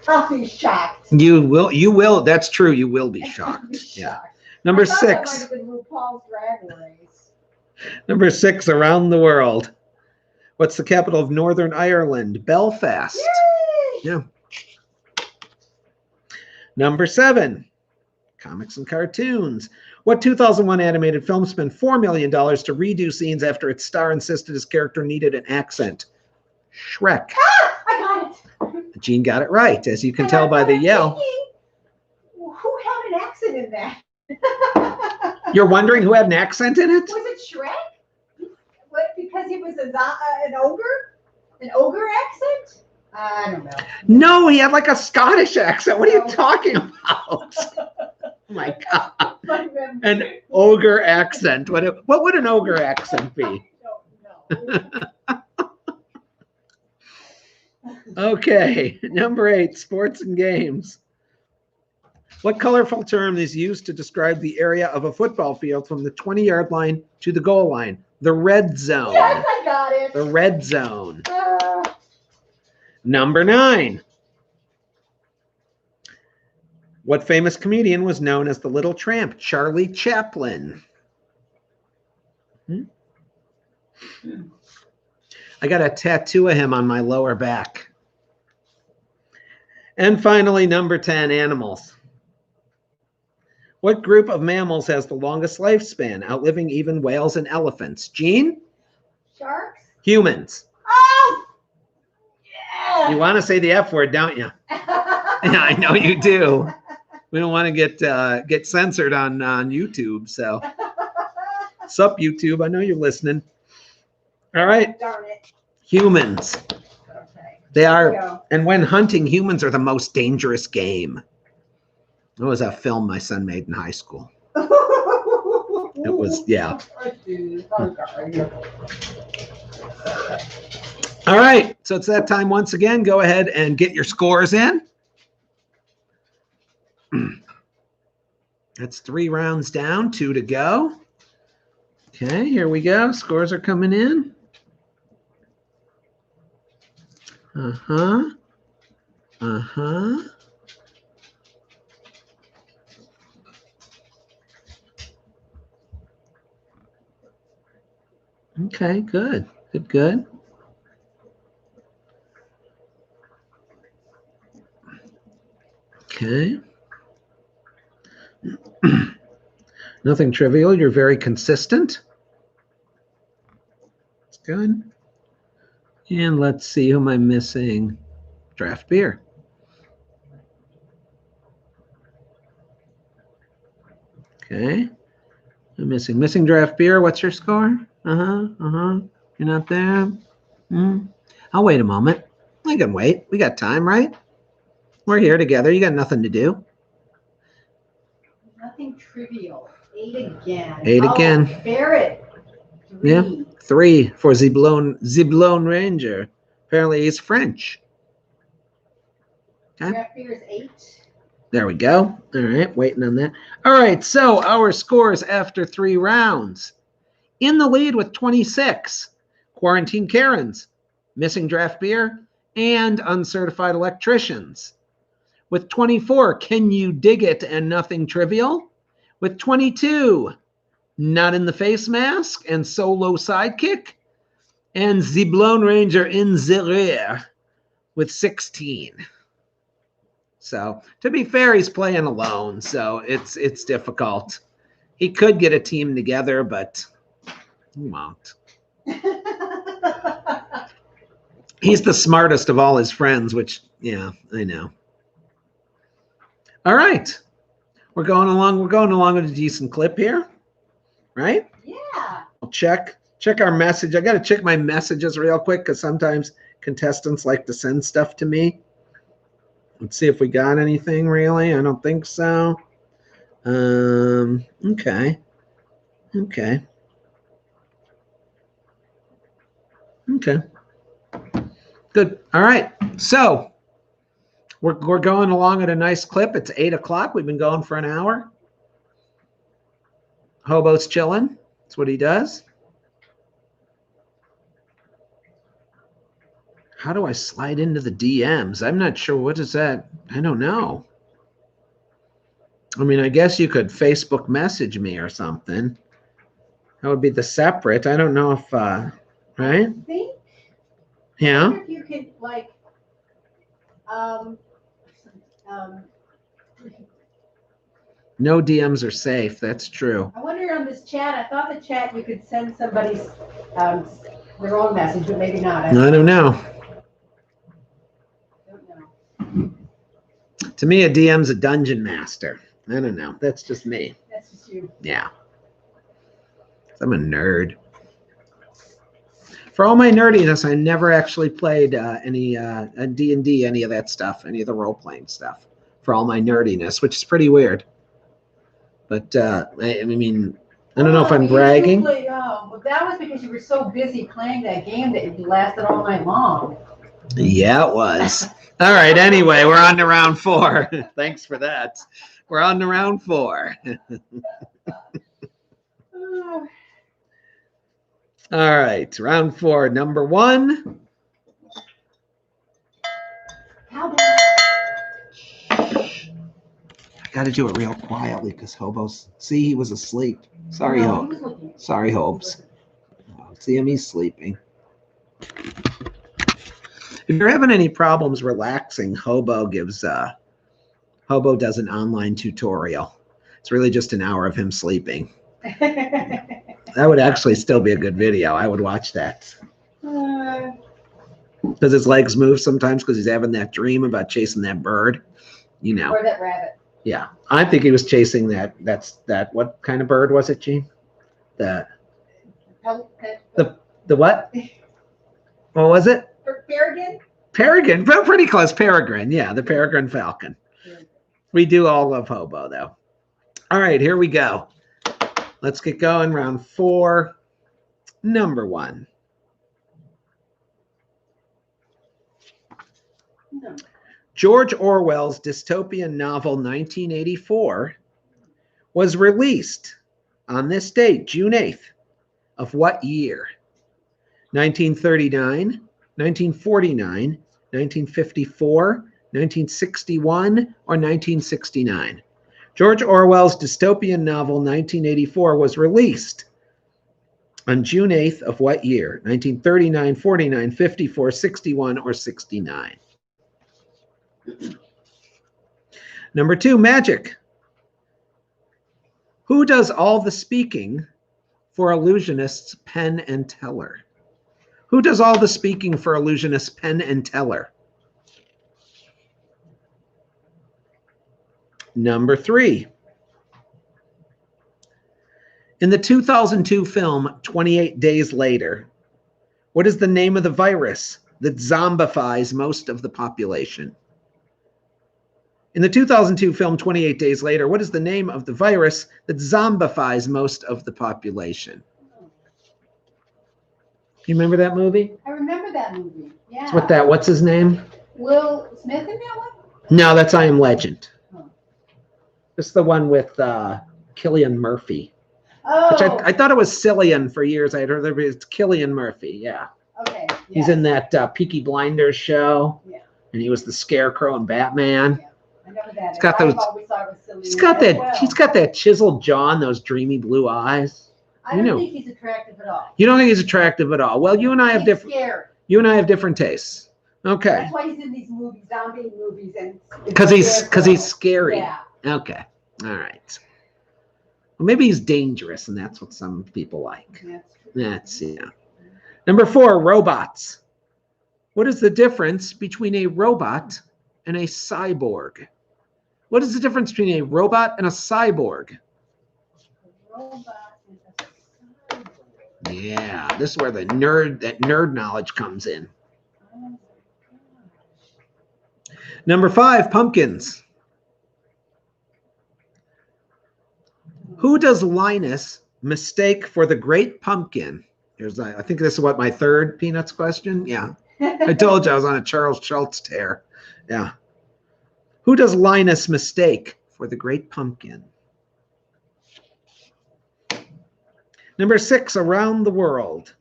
B: I'll be shocked.
A: You will. That's true. You will be shocked. Yeah. Number 6.
B: That might have been RuPaul's Drag Race.
A: Number 6, around the world. What's the capital of Northern Ireland? Belfast.
B: Yay!
A: Yeah. Number 7, comics and cartoons. What 2001 animated film spent $4 million to redo scenes after its star insisted his character needed an accent? Shrek.
B: Ah, I got it.
A: Jean got it right, as you can tell by the yell.
B: Who had an accent in that?
A: You're wondering who had an accent in it?
B: Was it Shrek? What, because he was an ogre? An ogre accent? I don't know.
A: No, he had like a Scottish accent. What are you talking about? Oh my God. An ogre accent. What would an ogre accent be?
B: I don't know.
A: Okay, number 8, sports and games. What colorful term is used to describe the area of a football field from the 20-yard line to the goal line? The red zone.
B: Yes, I got it.
A: The red zone. Number 9. What famous comedian was known as the Little Tramp? Charlie Chaplin. I got a tattoo of him on my lower back. And finally, number 10, animals. What group of mammals has the longest lifespan, outliving even whales and elephants? Jean?
B: Sharks?
A: Humans.
B: Oh! Yeah!
A: You want to say the F word, don't you? Yeah, I know you do. We don't want to get censored on YouTube. So, sup, YouTube? I know you're listening. All right.
B: Darn it.
A: Humans.
B: Okay.
A: They
B: There
A: are,
B: we go.
A: and when hunting, humans are the most dangerous game. It was a film my son made in high school. It was, yeah. All right. So it's that time once again. Go ahead and get your scores in. That's 3 rounds down, 2 to go. Okay, here we go. Scores are coming in. Uh-huh. Uh-huh. Okay, good. Good, good. Okay. Nothing trivial. You're very consistent. That's good. And let's see, who am I missing? Draft beer. Okay. I'm missing draft beer. What's your score? You're not there? I'll wait a moment. I can wait. We got time, right? We're here together. You got nothing to do.
B: Nothing trivial. 8 again.
A: 8 again.
B: Barrett. 3.
A: Yeah. 3 for Ziblon Ranger. Apparently he's French. Okay.
B: Draft beer is 8.
A: There we go. All right, waiting on that. All right, so our scores after 3 rounds. In the lead with 26, Quarantine Karens, Missing Draft Beer, and Uncertified Electricians. With 24, Can You Dig It and Nothing Trivial? With 22, Not in the Face Mask and Solo Sidekick. And The Blown Ranger in the Rear with 16. So, to be fair, he's playing alone, so it's difficult. He could get a team together, but he won't. He's the smartest of all his friends, which, yeah, I know. All right. We're going along with a decent clip here, right?
B: Yeah.
A: I'll check our message. I got to check my messages real quick because sometimes contestants like to send stuff to me. Let's see if we got anything really. I don't think so. Okay. Good. All right. So we're going along at a nice clip. It's 8 o'clock. We've been going for an hour. Hobo's chilling. That's what he does. How do I slide into the DMs? I'm not sure. What is that? I don't know. I mean, I guess you could Facebook message me or something. That would be the separate. I don't know if, right?
B: I think.
A: Yeah.
B: I wonder if you could like,
A: No DMs are safe. That's true.
B: I wonder on this chat. I thought the chat you could send somebody's their own message, but maybe not.
A: I don't know. To me, a DM's a dungeon master. I don't know. That's just me.
B: That's just you.
A: Yeah. I'm a nerd. For all my nerdiness, I never actually played any D&D, any of that stuff, any of the role-playing stuff. For all my nerdiness, which is pretty weird. But I mean, I don't know if I'm bragging.
B: Well, that was because you were so busy playing that game that it lasted all night long.
A: Yeah, it was. All right. Anyway, we're on to round 4. Thanks for that. We're on to round 4. All right. Round 4. Number 1.
B: Cowboy.
A: I got to do it real quietly because Hobo's. See, he was asleep. Sorry,
B: No,
A: Hope. Sorry, Hopes. Oh, see him, he's sleeping. If you're having any problems relaxing, Hobo does an online tutorial. It's really just an hour of him sleeping. That would actually still be a good video. I would watch that. Because his legs move sometimes because he's having that dream about chasing that bird. You know.
B: Or that rabbit.
A: Yeah. I think he was chasing that. What kind of bird was it, Gene? The what? What was it?
B: Peregrine?
A: Peregrine. Pretty close. Peregrine. Yeah, the peregrine falcon. We do all love Hobo, though. All right, here we go. Let's get going. Round 4. Number 1.
B: No.
A: George Orwell's dystopian novel 1984 was released on this date, June 8th, of what year? 1939, 1949, 1954, 1961, or 1969? George Orwell's dystopian novel 1984 was released on June 8th of what year? 1939, 49, 54, 61, or 69? Number 2, magic. Who does all the speaking for illusionists Penn and Teller? Who does all the speaking for illusionists Penn and Teller? Number 3. In the 2002 film 28 Days Later, what is the name of the virus that zombifies most of the population? In the 2002 film 28 Days Later, what is the name of the virus that zombifies most of the population? You remember that movie?
B: I remember that movie. Yeah.
A: What's his name?
B: Will Smith in that one?
A: No, that's I Am Legend.
B: Oh.
A: It's the one with Cillian Murphy. Which
B: Oh,
A: I thought it was Cillian for years. I had heard it's Cillian Murphy. Yeah.
B: okay.
A: He's
B: yes.
A: in that Peaky Blinders show.
B: Yeah.
A: And he was the Scarecrow in Batman.
B: Yeah. I know that.
A: He's got those.
B: Always thought it was silly.
A: He's got that.
B: Well.
A: He's got that chiseled jaw and those dreamy blue eyes.
B: I don't think he's attractive at all.
A: You don't think he's attractive at all? Well, you and I have different.
B: Scary.
A: You and I have different tastes. Okay.
B: That's why he's in these movies, zombie movies, and
A: Because he's scary.
B: Yeah.
A: Okay. All right. Well, maybe he's dangerous, and that's what some people like. That's yeah. Number 4, robots. What is the difference between a robot and a cyborg? What is the difference between a robot and a cyborg? Yeah, this is where the nerd knowledge comes in. Number 5, pumpkins. Who does Linus mistake for the great pumpkin? I think this is what, my third Peanuts question? Yeah. I told you I was on a Charles Schultz tear. Yeah. Who does Linus mistake for the great pumpkin? Number 6, around the world.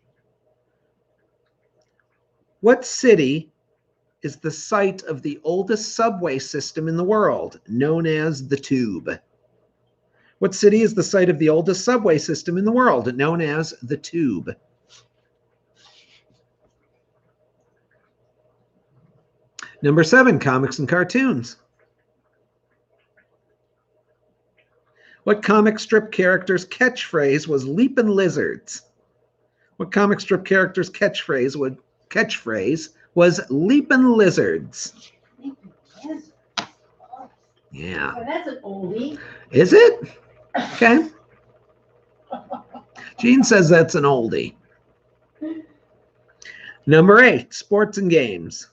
A: What city is the site of the oldest subway system in the world, known as the Tube? What city is the site of the oldest subway system in the world, known as the Tube? Number 7, comics and cartoons. What comic strip character's catchphrase was "Leapin' Lizards"? What comic strip character's catchphrase was "Leapin' Lizards"? Yeah.
B: Well, that's an oldie.
A: Is it? Okay. Gene says that's an oldie. Number 8, sports and games.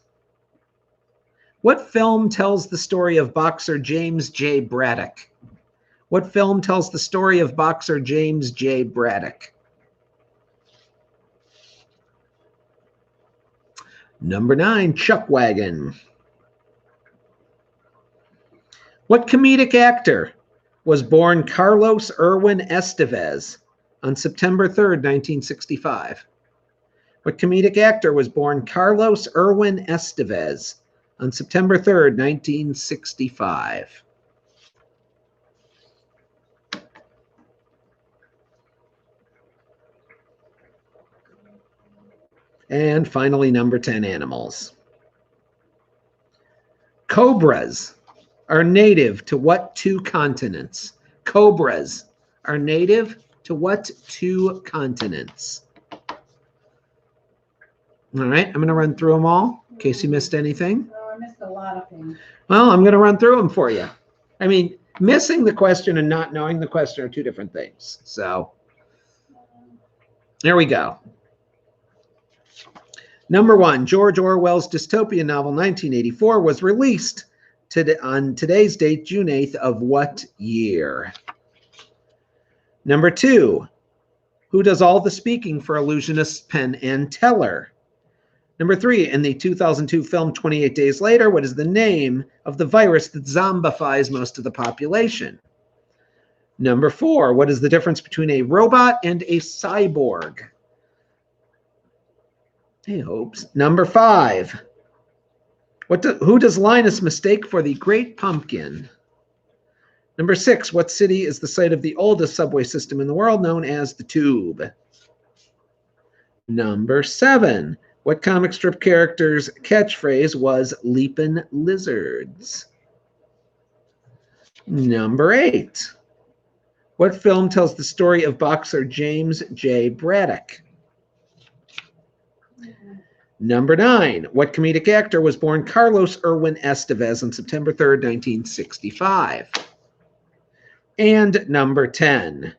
A: What film tells the story of boxer James J. Braddock? What film tells the story of boxer James J. Braddock? Number 9, Chuck Wagon. What comedic actor was born Carlos Irwin Estevez on September 3rd, 1965? What comedic actor was born Carlos Irwin Estevez on September 3rd, 1965? And finally, number 10, animals. Cobras are native to what 2 continents? Cobras are native to what 2 continents? All right, I'm going to run through them all in case you missed anything.
B: Oh, I missed a lot of things.
A: Well, I'm going to run through them for you. I mean, missing the question and not knowing the question are 2 different things. So there we go. Number 1, George Orwell's dystopian novel 1984 was released on today's date, June 8th of what year? Number 2, who does all the speaking for illusionist Penn and Teller? Number 3, in the 2002 film 28 Days Later, what is the name of the virus that zombifies most of the population? Number 4, what is the difference between a robot and a cyborg? Hey, hopes. Number 5, who does Linus mistake for the great pumpkin? Number 6, what city is the site of the oldest subway system in the world, known as the Tube? Number 7, what comic strip character's catchphrase was "Leapin' Lizards"? Number 8, what film tells the story of boxer James J. Braddock? Number 9, what comedic actor was born Carlos Irwin Estevez on September 3rd, 1965? And number 10,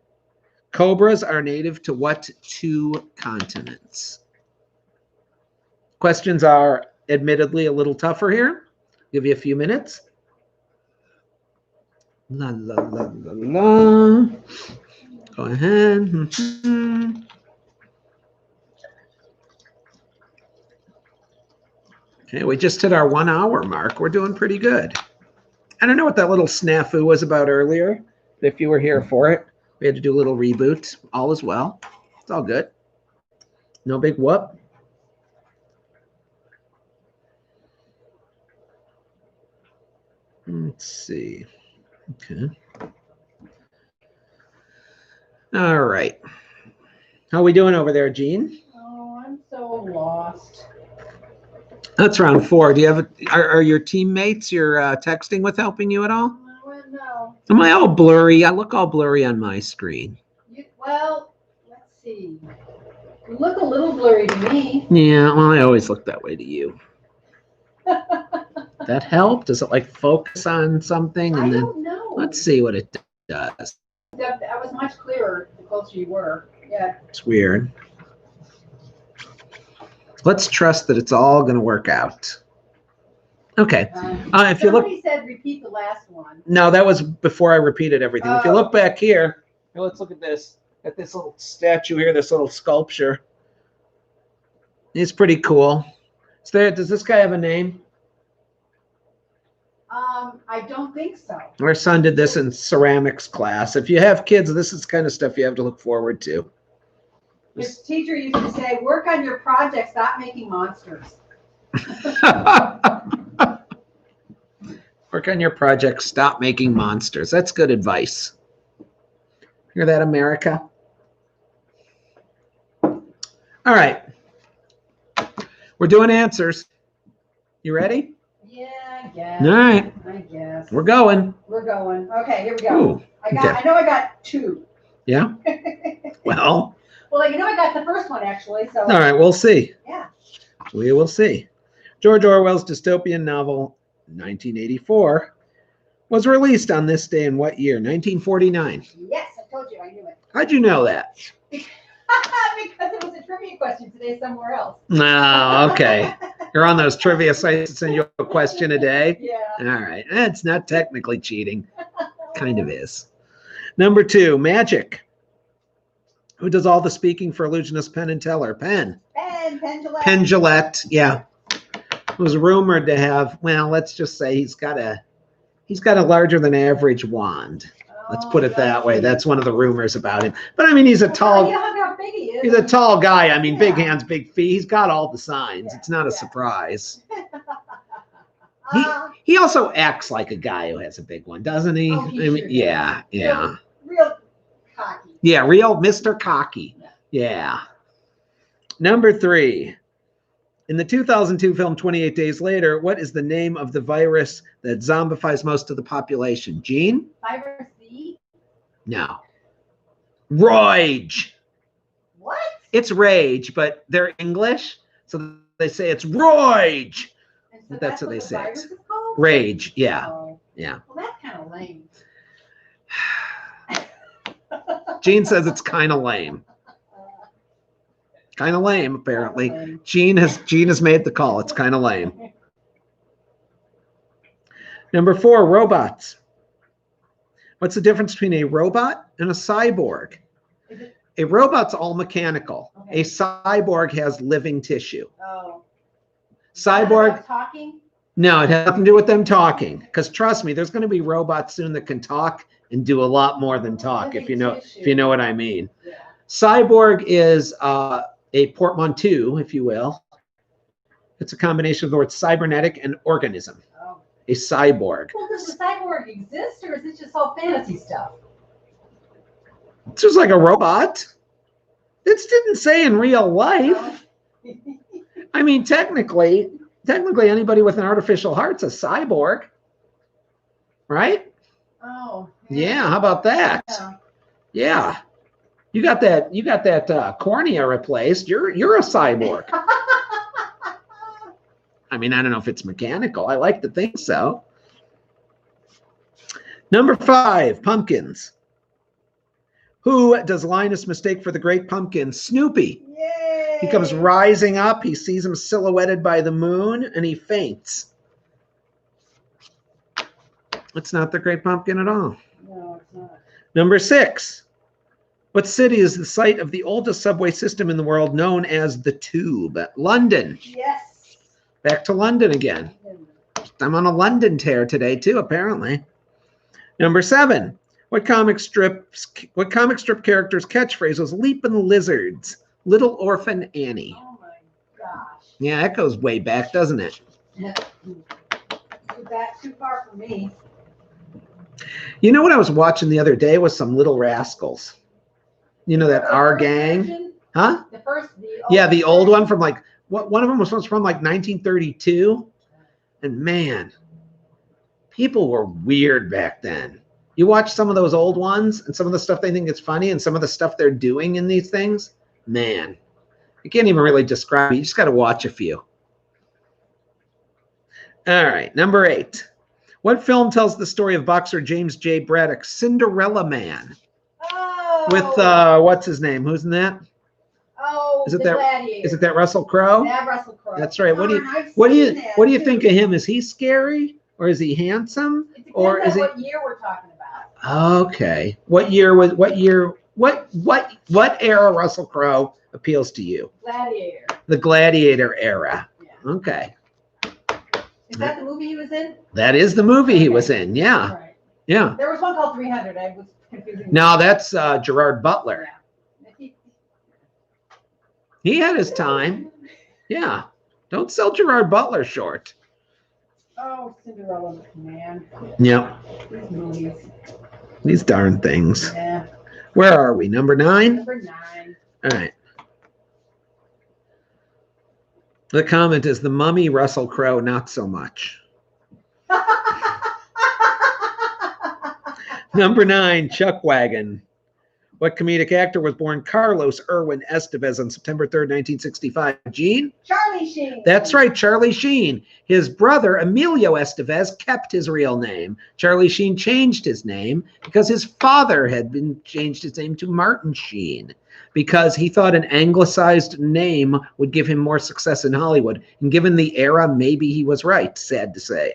A: cobras are native to what 2 continents? Questions are admittedly a little tougher here. Give you a few minutes. La, la, la, la, la. Go ahead. Mm-hmm. Okay, we just hit our 1 hour mark. We're doing pretty good. I don't know what that little snafu was about earlier, if you were here for it. We had to do a little reboot. All is well. It's all good. No big whoop. Let's see. Okay. All right. How are we doing over there, Jean?
B: Oh, I'm so lost.
A: That's round 4. Do you have are your teammates you're texting with helping you at all?
B: No.
A: Am I all blurry? I look all blurry on my screen.
B: Well, let's see. You look a little blurry to me.
A: Yeah, well, I always look that way to you. That help? Does it like focus on something? And
B: I
A: then
B: don't know.
A: let's see what it does.
B: That was much clearer the closer you were. Yeah.
A: It's weird. Let's trust that it's all going to work out. Okay. If you look,
B: Somebody said repeat the last one.
A: no, that was before I repeated everything. If you
B: Oh.
A: look back here, let's look at this. At this little statue here, this little sculpture. It's pretty cool. Does this guy have a name?
B: I don't think so.
A: Our son did this in ceramics class. If you have kids, this is kind of stuff you have to look forward to.
B: His teacher used to say, work on your project, stop making monsters.
A: Work on your project, stop making monsters. That's good advice. Hear that, America? All right. We're doing answers. You ready?
B: Yeah, I guess.
A: All right.
B: I guess.
A: We're going.
B: We're going. Okay, here we go.
A: Ooh,
B: I know I got 2.
A: yeah? Well,
B: Well, I got the first one actually, so.
A: all right, we'll see.
B: Yeah.
A: We will see. George Orwell's dystopian novel, 1984, was released on this day in what year? 1949.
B: Yes, I told you, I knew it.
A: How'd you know that?
B: Because it was a trivia question today somewhere else.
A: Oh, okay. You're on those trivia sites that send you a question a day?
B: Yeah.
A: All right. That's not technically cheating. Kind of is. Number 2, magic. Who does all the speaking for illusionist Penn and Teller? Penn.
B: Penn Jillette.
A: Penn Jillette, yeah. Was rumored to have, well, let's just say he's got a larger than average wand. Let's put it that way. That's one of the rumors about him. But I mean, he's a tall,
B: You know how big he is.
A: he's a tall guy. I mean,
B: Yeah.
A: big hands, big feet. He's got all the signs.
B: Yeah,
A: It's not a
B: yeah.
A: surprise.
B: Uh,
A: He also acts like a guy who has a big one, doesn't he?
B: Oh, he
A: I mean,
B: sure
A: yeah, yeah.
B: real cocky.
A: Yeah, real Mr. Cocky. Yeah. Number 3. In the 2002 film 28 Days Later, what is the name of the virus that zombifies most of the population? Gene?
B: Virus Z?
A: No. Rage.
B: What?
A: It's rage, but they're English, so they say it's rage.
B: And so
A: That's what
B: the
A: they say.
B: virus is called?
A: Rage, yeah,
B: Oh.
A: yeah.
B: Well, that's kind of lame.
A: Gene says it's kind of lame. Kind of lame, apparently.
B: Lame.
A: Gene has made the call. It's kind of lame. Number 4, robots. What's the difference between a robot and a cyborg?
B: Is it-
A: A robot's all mechanical.
B: Okay.
A: A cyborg has living tissue.
B: Oh.
A: Cyborg,
B: Talking?
A: no, it has nothing to do with them talking. Because trust me, there's going to be robots soon that can talk and do a lot more than talk, if you know what I mean.
B: Yeah.
A: Cyborg is a portmanteau, if you will. It's a combination of the words cybernetic and organism.
B: Oh.
A: A cyborg.
B: Well, does the cyborg exist, or is it just all fantasy stuff?
A: It's just like a robot. It didn't say in real life. I mean, technically, anybody with an artificial heart's a cyborg, right?
B: Oh.
A: Yeah. How about that? Yeah. You got that cornea replaced. You're a cyborg. I mean, I don't know if it's mechanical. I like to think so. Number 5, pumpkins. Who does Linus mistake for the great pumpkin? Snoopy.
B: Yay!
A: He comes rising up. He sees him silhouetted by the moon, and he faints. It's not the great pumpkin at all.
B: No, it's not.
A: Number 6. What city is the site of the oldest subway system in the world, known as the Tube? London.
B: Yes.
A: Back to London again. I'm on a London tear today, too, apparently. Number 7. What comic strip character's catchphrase was "Leapin' Lizards"? Little Orphan Annie.
B: Oh my gosh.
A: Yeah, that goes way back, doesn't it?
B: Too far for me.
A: You know what I was watching the other day was some Little Rascals. You know that Our Gang?
B: Version?
A: Huh?
B: The first,
A: Yeah, the old one from like one of them was from like 1932. And man, people were weird back then. You watch some of those old ones and some of the stuff they think is funny and some of the stuff they're doing in these things, man, you can't even really describe it. You just got to watch a few. All right, number 8. What film tells the story of boxer James J. Braddock's Cinderella Man?
B: Oh.
A: With what's his name? Who's in that?
B: Oh,
A: is it
B: the
A: that?
B: Gladiator.
A: Is it that Russell Crowe?
B: Yeah, Russell Crowe.
A: That's right. What do you think of him? Is he scary or is he handsome? Or is
B: what
A: he?
B: year we're talking about?
A: Okay. What era Russell Crowe appeals to you?
B: Gladiator.
A: The Gladiator era.
B: Yeah.
A: Okay.
B: Is that the movie he was in?
A: That is the movie he was in. Yeah.
B: Right.
A: Yeah.
B: There was one called 300. I was confusing.
A: No, that's Gerard Butler.
B: Yeah.
A: He had his time. Yeah. Don't sell Gerard Butler short.
B: Oh, Cinderella Man.
A: Yep.
B: These movies.
A: These darn things.
B: Yeah.
A: Where are we? Number 9?
B: Number 9.
A: All right. The comment is the Mummy, Russell Crowe, not so much. Number 9, Chuck Wagon. What comedic actor was born Carlos Irwin Estevez on September 3rd, 1965? Gene?
B: Charlie Sheen.
A: That's right, Charlie Sheen. His brother, Emilio Estevez, kept his real name. Charlie Sheen changed his name because his father had changed his name to Martin Sheen because he thought an anglicized name would give him more success in Hollywood. And given the era, maybe he was right, sad to say.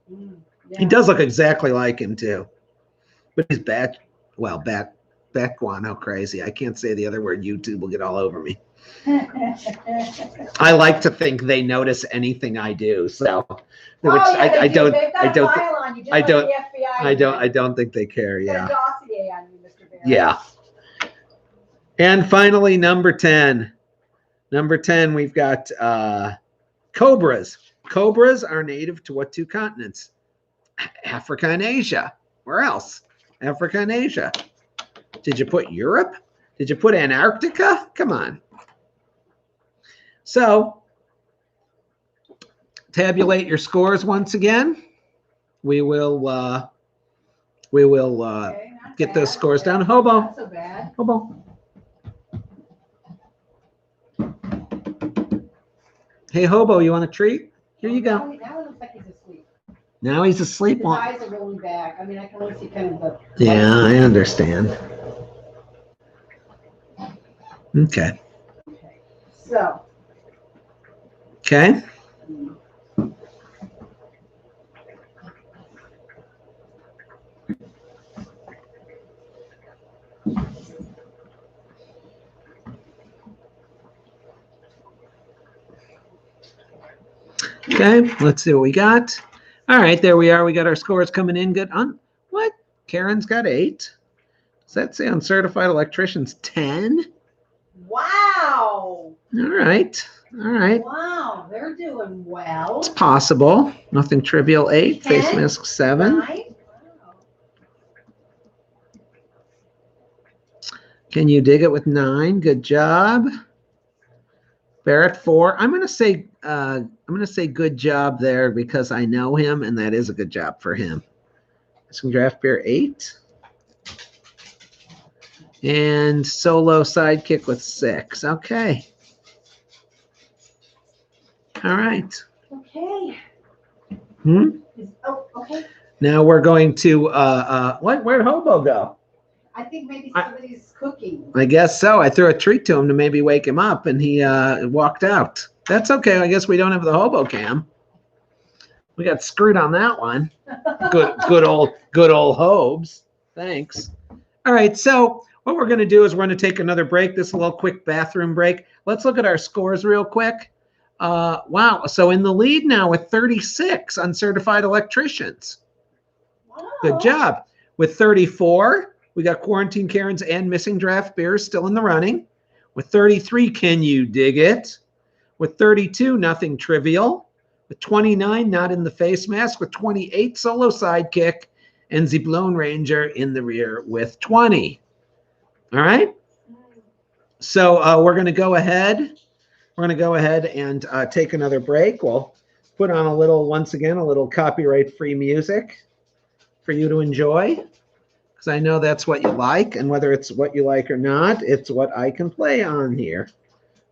B: Yeah.
A: He does look exactly like him, too. But he's bat guano crazy. I can't say the other word. YouTube will get all over me. I like to think they notice anything I do, so I don't think they care. Yeah.
B: Dossier on you, Mr. Barry.
A: Yeah. And finally, number 10. Number 10, we've got cobras. Cobras are native to what 2 continents? Africa and Asia. Where else? Africa and Asia. Did you put Europe? Did you put Antarctica? Come on. So, tabulate your scores once again. We will get those scores down. Hobo.
B: Not so bad.
A: Hobo. Hey, Hobo, you want a treat? Here you go.
B: Now it looks like he's asleep.
A: Now he's asleep.
B: His eyes are rolling back. I mean, I can only see kind of the...
A: Yeah, I understand. Okay.
B: So.
A: Okay. Okay, let's see what we got. All right, there we are. We got our scores coming in good. On what? Karen's got 8. Does that say uncertified electricians 10?
B: Wow.
A: All right. All right.
B: Wow, they're doing well.
A: It's possible. Nothing trivial. 8.
B: 10?
A: Face mask 7.
B: 9? Wow.
A: Can you dig it with 9? Good job. Barrett 4. I'm gonna say good job there because I know him and that is a good job for him. Some draft beer 8. And solo sidekick with 6. Okay. All right.
B: Okay. Oh, okay.
A: Now we're going to where'd Hobo go?
B: I think maybe somebody's cooking.
A: I guess so. I threw a treat to him to maybe wake him up and he walked out. That's okay. I guess we don't have the Hobo cam. We got screwed on that one. Good old Hobes. Thanks. All right, so what we're going to do is we're going to take another break. This is a little quick bathroom break. Let's look at our scores real quick. Wow. So in the lead now with 36 uncertified electricians. Good job. With 34, we got Quarantine Karens and Missing Draft Beers still in the running. With 33, Can You Dig It? With 32, Nothing Trivial. With 29, Not in the Face Mask. With 28, Solo Sidekick. And the Blown Ranger in the rear with 20. All right? So we're going to go ahead. We're going to go ahead and take another break. We'll put on once again, a little copyright-free music for you to enjoy, because I know that's what you like, and whether it's what you like or not, it's what I can play on here.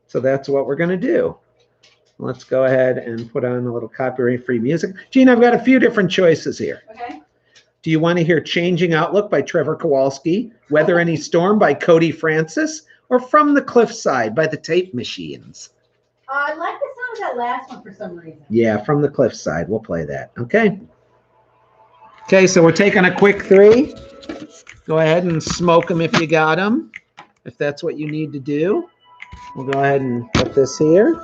A: So that's what we're going to do. Let's go ahead and put on a little copyright-free music. Gene, I've got a few different choices here.
B: Okay.
A: Do you want to hear Changing Outlook by Trevor Kowalski, Weather Any Storm by Cody Francis, or From the Cliffside by the Tape Machines?
B: I like the sound of that last one for some reason.
A: Yeah, From the Cliffside. We'll play that. Okay. Okay, so we're taking a quick 3. Go ahead and smoke them if you got them, if that's what you need to do. We'll go ahead and put this here.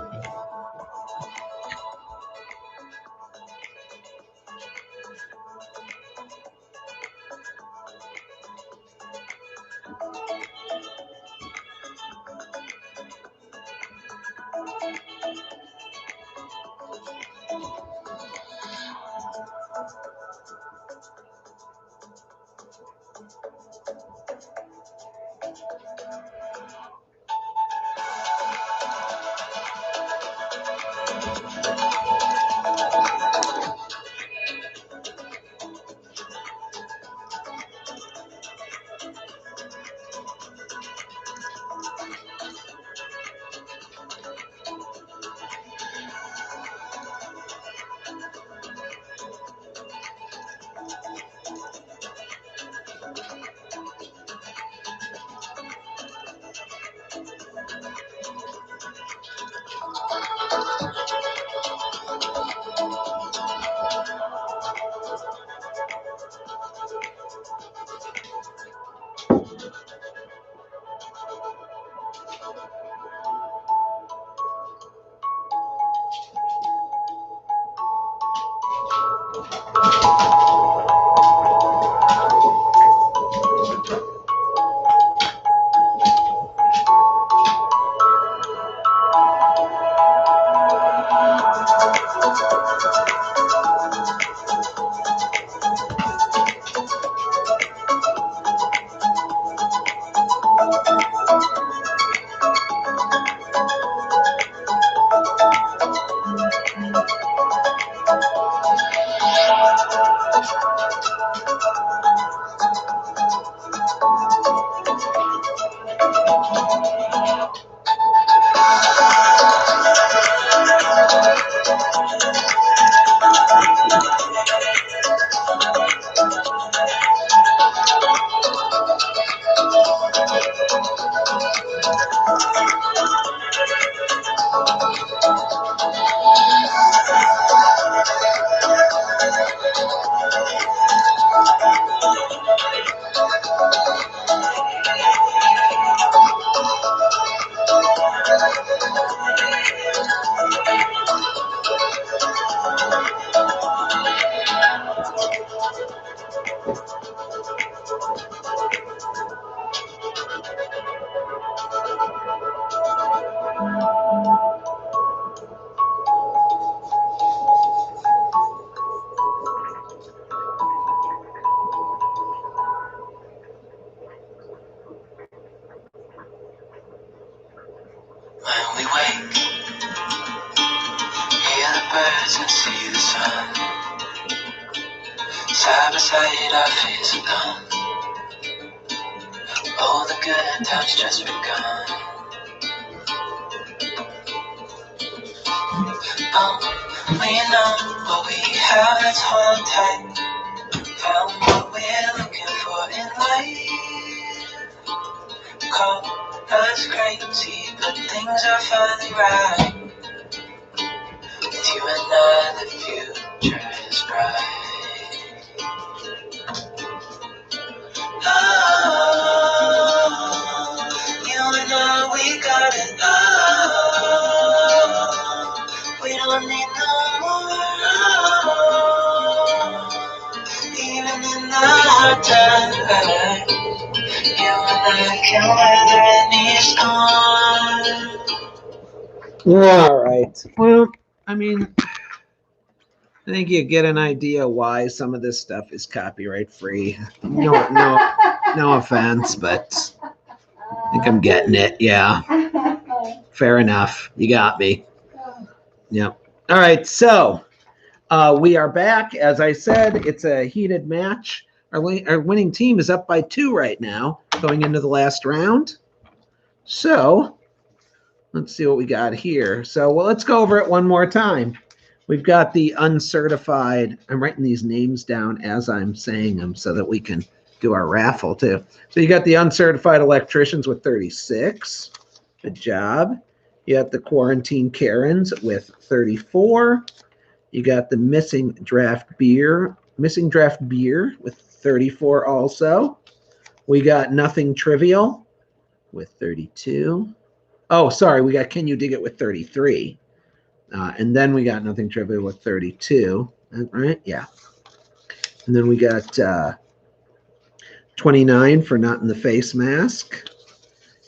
C: Even in
A: All right. Well, I mean, I think you get an idea why some of this stuff is copyright free. No offense, but I think I'm getting it. Yeah, fair enough. You got me. Yep. All right. So we are back. As I said, it's a heated match. Our winning team is up by 2 right now, going into the last round. So let's see what we got here. So let's go over it one more time. We've got the uncertified. I'm writing these names down as I'm saying them so that we can do our raffle too. So you got the uncertified electricians with 36. Good job. You got the quarantine Karens with 34. You got the missing draft beer with 34 also. We got nothing trivial with 32. Oh, sorry, we got Can You Dig It with 33. And then we got Nothing Trivial with 32. Right? Yeah. And then we got 29 for Not in the Face Mask.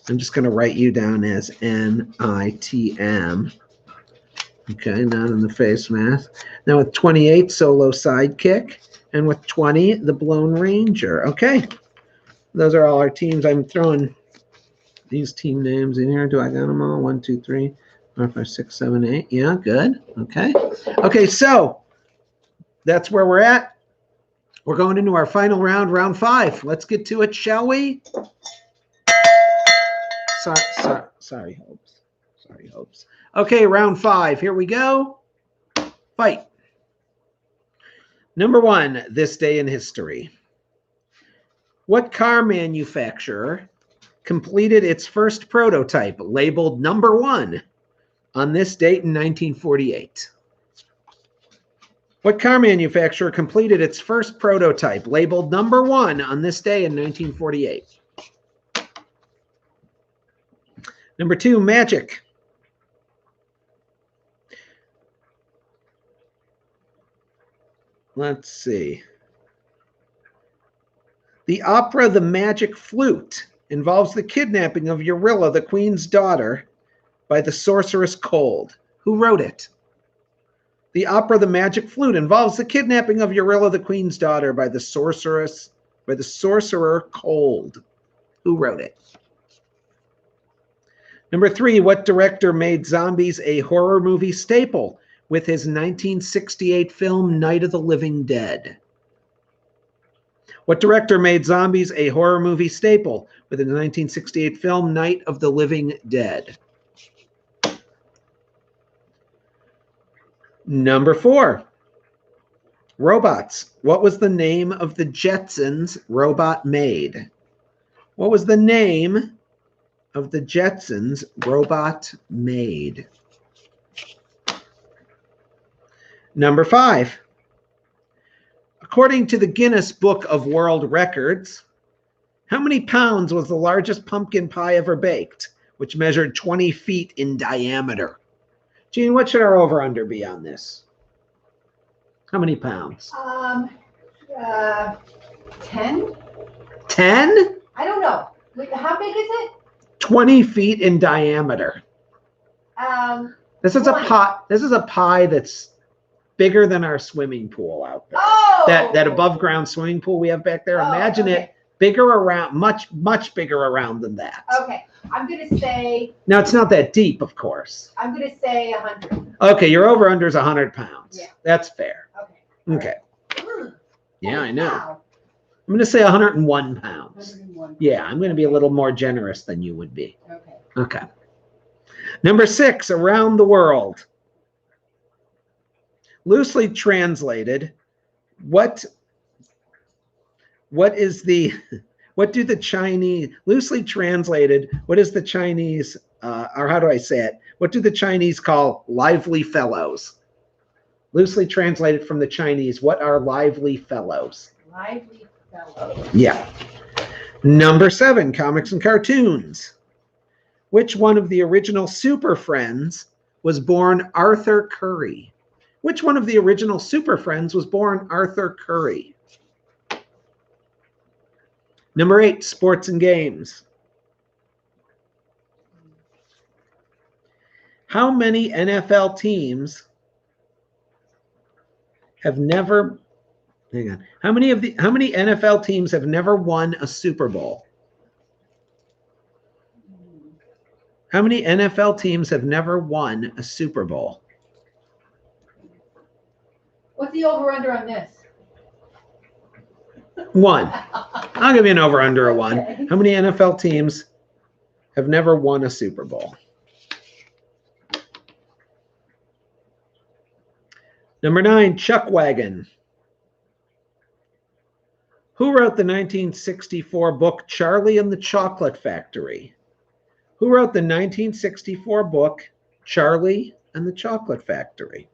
A: I'm just going to write you down as NITM. Okay, Not in the Face Mask. Now with 28, Solo Sidekick. And with 20, The Blown Ranger. Okay. Those are all our teams. I'm throwing these team names in here. Do I got them all? 1, 2, 3, 4, 5, 6, 7, 8. Yeah, good. Okay. Okay, so that's where we're at. We're going into our final round, round 5. Let's get to it, shall we? Sorry, Hopes. Sorry, Hopes. Okay, round 5. Here we go. Fight. Number 1, this day in history. What car manufacturer completed its first prototype labeled number 1 on this date in 1948? What car manufacturer completed its first prototype labeled number 1 on this day in 1948? Number 2, Magic. Let's see. The opera The Magic Flute involves the kidnapping of Eurilla, the queen's daughter, by the sorceress Cold. Who wrote it? The opera The Magic Flute involves the kidnapping of Eurilla, the queen's daughter, by the sorcerer Cold. Who wrote it? Number 3, what director made zombies a horror movie staple with his 1968 film Night of the Living Dead? What director made zombies a horror movie staple with his 1968 film Night of the Living Dead? Number 4, robots. What was the name of the Jetsons robot made? What was the name of the Jetsons robot made? Number 5, according to the Guinness Book of World Records, how many pounds was the largest pumpkin pie ever baked, which measured 20 feet in diameter? Gene, what should our over-under be on this? How many pounds?
B: 10?
A: 10?
B: I don't know. How big is it?
A: 20 feet in diameter. This is
B: 20.
A: a pie that's bigger than our swimming pool out there.
B: Oh!
A: That above ground swimming pool we have back there. Imagine it bigger around, much bigger around than that.
B: Okay. I'm going to say...
A: Now, it's not that deep, of course.
B: I'm going to say 100.
A: Okay, your over-under is 100 pounds.
B: Yeah.
A: That's fair.
B: Okay.
A: Okay. Yeah, I know.
B: Wow.
A: I'm going to say 101 pounds.
B: 101.
A: Yeah, I'm going to be a little more generous than you would be.
B: Okay.
A: Okay. Number 6, around the world. Loosely translated, what is the... What do the Chinese, loosely translated, what is the Chinese, or how do I say it? What do the Chinese call lively fellows? Loosely translated from the Chinese, what are lively fellows?
B: Lively fellows.
A: Yeah. Number 7, comics and cartoons. Which one of the original Super Friends was born Arthur Curry? Which one of the original Super Friends was born Arthur Curry? Number 8, sports and games. How many NFL teams have never, hang on, how many NFL teams have never won a Super Bowl? How many NFL teams have never won a Super Bowl?
B: What's the over-under on this?
A: 1. I'll give you an over-under of 1.
B: Okay.
A: How many NFL teams have never won a Super Bowl? Number 9, Chuck Wagon. Who wrote the 1964 book Charlie and the Chocolate Factory? Who wrote the 1964 book Charlie and the Chocolate Factory?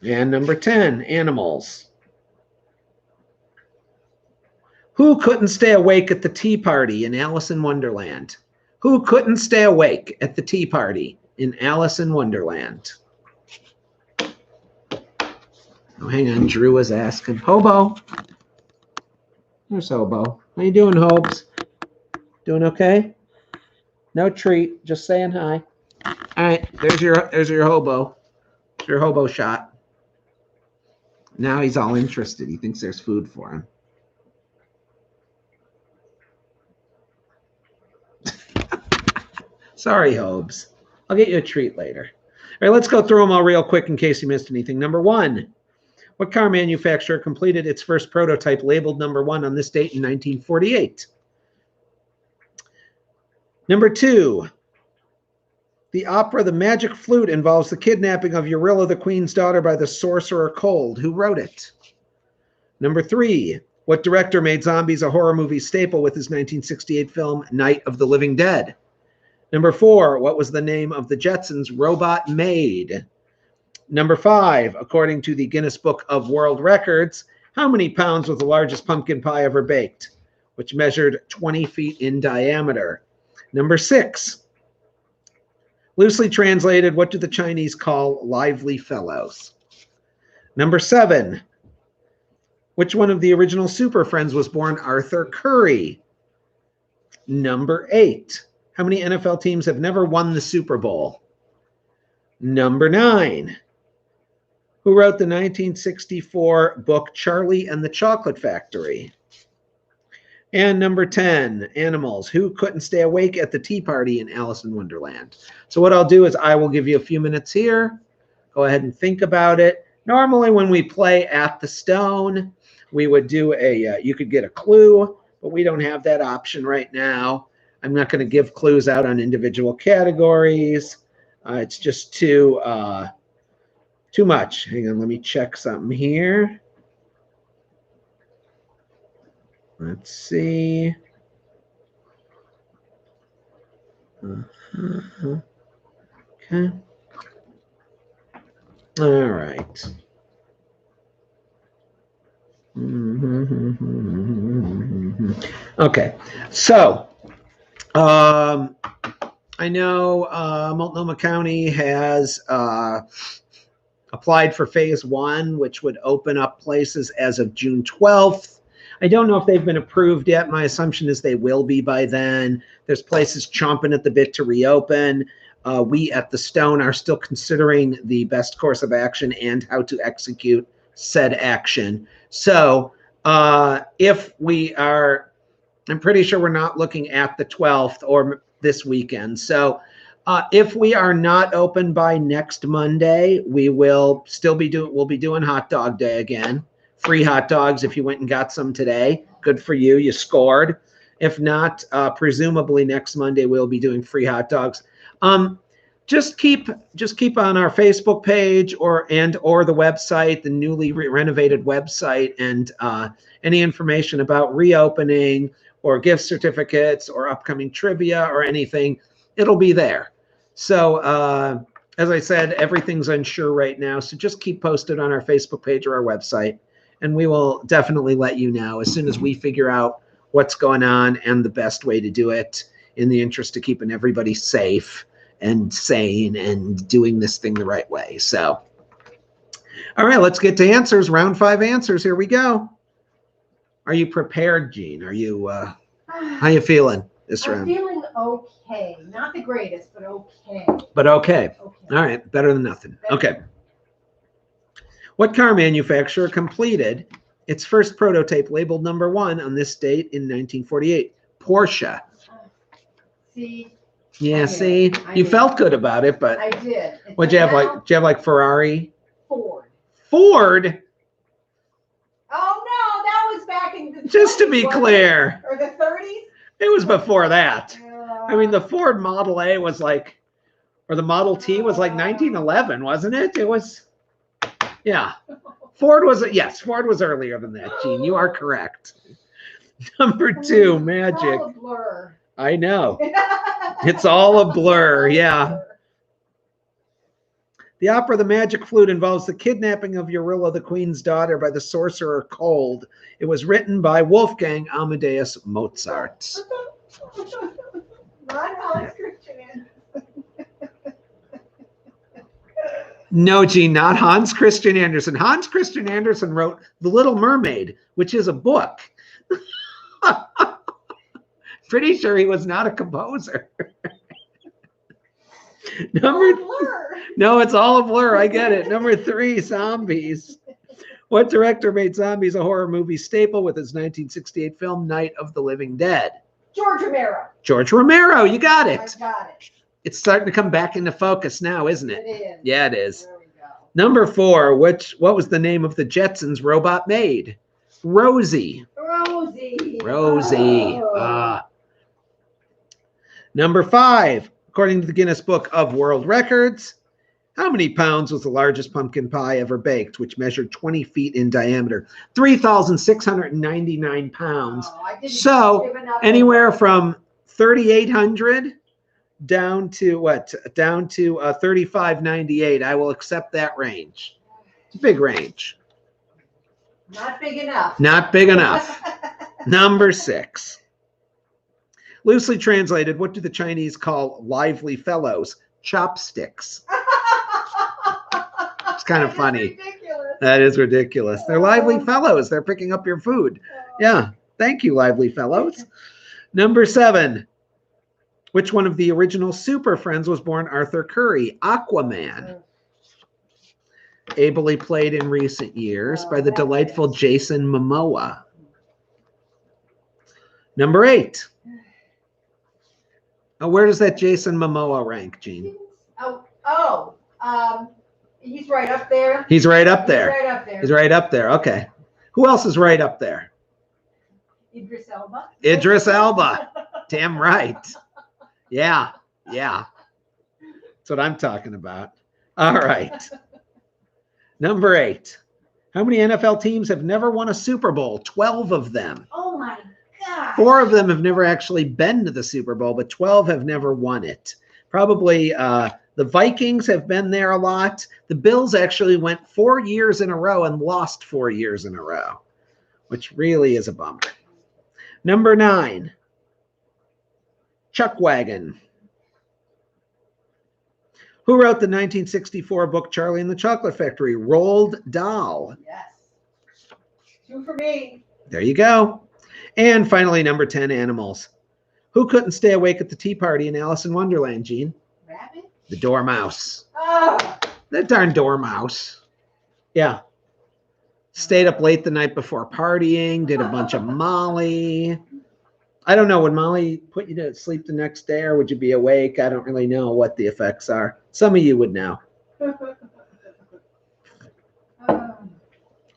A: And number 10, animals. Who couldn't stay awake at the tea party in Alice in Wonderland? Who couldn't stay awake at the tea party in Alice in Wonderland? Oh, hang on. Drew was asking. Hobo. There's Hobo. How you doing, Hobes? Doing okay? No treat. Just saying hi. All right. There's your Hobo. There's your Hobo shot. Now he's all interested. He thinks there's food for him. Sorry, Hobes. I'll get you a treat later. All right, let's go through them all real quick in case you missed anything. Number 1, what car manufacturer completed its first prototype labeled number 1 on this date in 1948? Number 2, the opera The Magic Flute involves the kidnapping of Eurilla, the Queen's daughter, by the sorcerer Cold. Who wrote it? Number 3, what director made zombies a horror movie staple with his 1968 film Night of the Living Dead? Number 4, what was the name of the Jetsons' robot maid? Number 5, according to the Guinness Book of World Records, how many pounds was the largest pumpkin pie ever baked, which measured 20 feet in diameter? Number 6, loosely translated, what do the Chinese call lively fellows? Number 7, which one of the original Super Friends was born Arthur Curry? Number 8, how many NFL teams have never won the Super Bowl? Number 9, who wrote the 1964 book Charlie and the Chocolate Factory? And number 10, animals. Who couldn't stay awake at the tea party in Alice in Wonderland? So what I'll do is I will give you a few minutes here. Go ahead and think about it. Normally when we play at the Stone, we would do you could get a clue, but we don't have that option right now. I'm not going to give clues out on individual categories. It's just too much. Hang on, let me check something here. Let's see. Okay. All right. Okay. So, I know Multnomah County has applied for phase 1, which would open up places as of June 12th. I don't know if they've been approved yet. My assumption is they will be by then. There's places chomping at the bit to reopen. We at the Stone are still considering the best course of action and how to execute said action. So if we are, I'm pretty sure we're not looking at the 12th or this weekend. So if we are not open by next Monday, we will still be doing hot dog day again. Free hot dogs if you went and got some today. Good for you. You scored. If not, presumably next Monday we'll be doing free hot dogs. Just keep on our Facebook page or the website, the newly renovated website, and any information about reopening or gift certificates or upcoming trivia or anything, it'll be there. So as I said, everything's unsure right now. So just keep posted on our Facebook page or our website, and we will definitely let you know as soon as we figure out what's going on and the best way to do it in the interest of keeping everybody safe and sane and doing this thing the right way. So, All right, let's get to answers. Round 5 answers. Here we go. Are you prepared, Gene? Are you, how you feeling this
B: I'm
A: round?
B: feeling okay. Not the greatest, but okay.
A: But okay.
B: Okay.
A: All right, better than nothing. Okay. What car manufacturer completed its first prototype labeled number 1 on this date in 1948? Porsche.
B: See,
A: Yeah,
B: I
A: see,
B: knew. I
A: you
B: knew.
A: felt good about it, but
B: I did.
A: what'd you have like? Did you have like Ferrari?
B: Ford.
A: Ford?
B: Oh no, that was back in the
A: Just to
B: 20s,
A: be
B: wasn't
A: clear,
B: it? Or the 30s.
A: it was before that. I mean, the Ford Model A was like, or the Model T was like 1911, wasn't it? It was, yeah. Ford was, yes, Ford was earlier than that, Gene. You are correct. Number 2, magic.
B: It's all a blur.
A: I know. It's all a blur, yeah. The opera The Magic Flute involves the kidnapping of Eurilla, the queen's daughter, by the sorcerer Cold. It was written by Wolfgang Amadeus Mozart.
B: Not Hans Christian.
A: No, Gene, not Hans Christian Andersen. Hans Christian Andersen wrote The Little Mermaid, which is a book. Pretty sure he was not a composer. No, it's all a blur. I get it. Number 3, zombies. What director made zombies a horror movie staple with his 1968 film Night of the Living Dead?
B: George Romero.
A: George Romero. You got it.
B: I got it.
A: It's starting to come back into focus now, isn't it?
B: It is.
A: Yeah, it is.
B: There we go.
A: Number 4, what was the name of the Jetsons robot maid? Rosie.
B: Rosie.
A: Rosie.
B: Oh.
A: Number 5, according to the Guinness Book of World Records, how many pounds was the largest pumpkin pie ever baked, which measured 20 feet in diameter? 3,699 pounds.
B: Oh, I didn't
A: So
B: give enough
A: anywhere
B: info.
A: from 3,800 down to what? Down to 3,598. I will accept that range. It's a big range.
B: Not big enough.
A: Not big enough. Number 6. Loosely translated, what do the Chinese call lively fellows? Chopsticks. It's kind of funny.
B: Ridiculous.
A: That is ridiculous. They're lively fellows. They're picking up your food. Yeah. Thank you, lively fellows. Number 7. Which one of the original Super Friends was born Arthur Curry? Aquaman. Ably played in recent years by the delightful Jason Momoa. Number 8. Now, where does that Jason Momoa rank, Gene?
B: He's right up there.
A: He's right up there.
B: He's right up there.
A: He's right up there. Okay. Who else is right up there?
B: Idris Elba.
A: Idris Elba. Damn right. Yeah. Yeah. That's what I'm talking about. All right. Number 8. How many NFL teams have never won a Super Bowl? 12 of them.
B: Oh my God.
A: 4 of them have never actually been to the Super Bowl, but 12 have never won it. Probably the Vikings have been there a lot. The Bills actually went 4 years in a row and lost 4 years in a row, which really is a bummer. Number 9. Chuck Wagon. Who wrote the 1964 book Charlie and the Chocolate Factory? Roald Dahl.
B: Yes. 2 for me.
A: There you go. And finally, number 10, animals. Who couldn't stay awake at the tea party in Alice in Wonderland, Gene?
B: Rabbit?
A: The dormouse.
B: Oh.
A: That darn dormouse. Yeah. Stayed up late the night before partying, did a bunch of Molly. I don't know, would Molly put you to sleep the next day or would you be awake? I don't really know what the effects are. Some of you would know.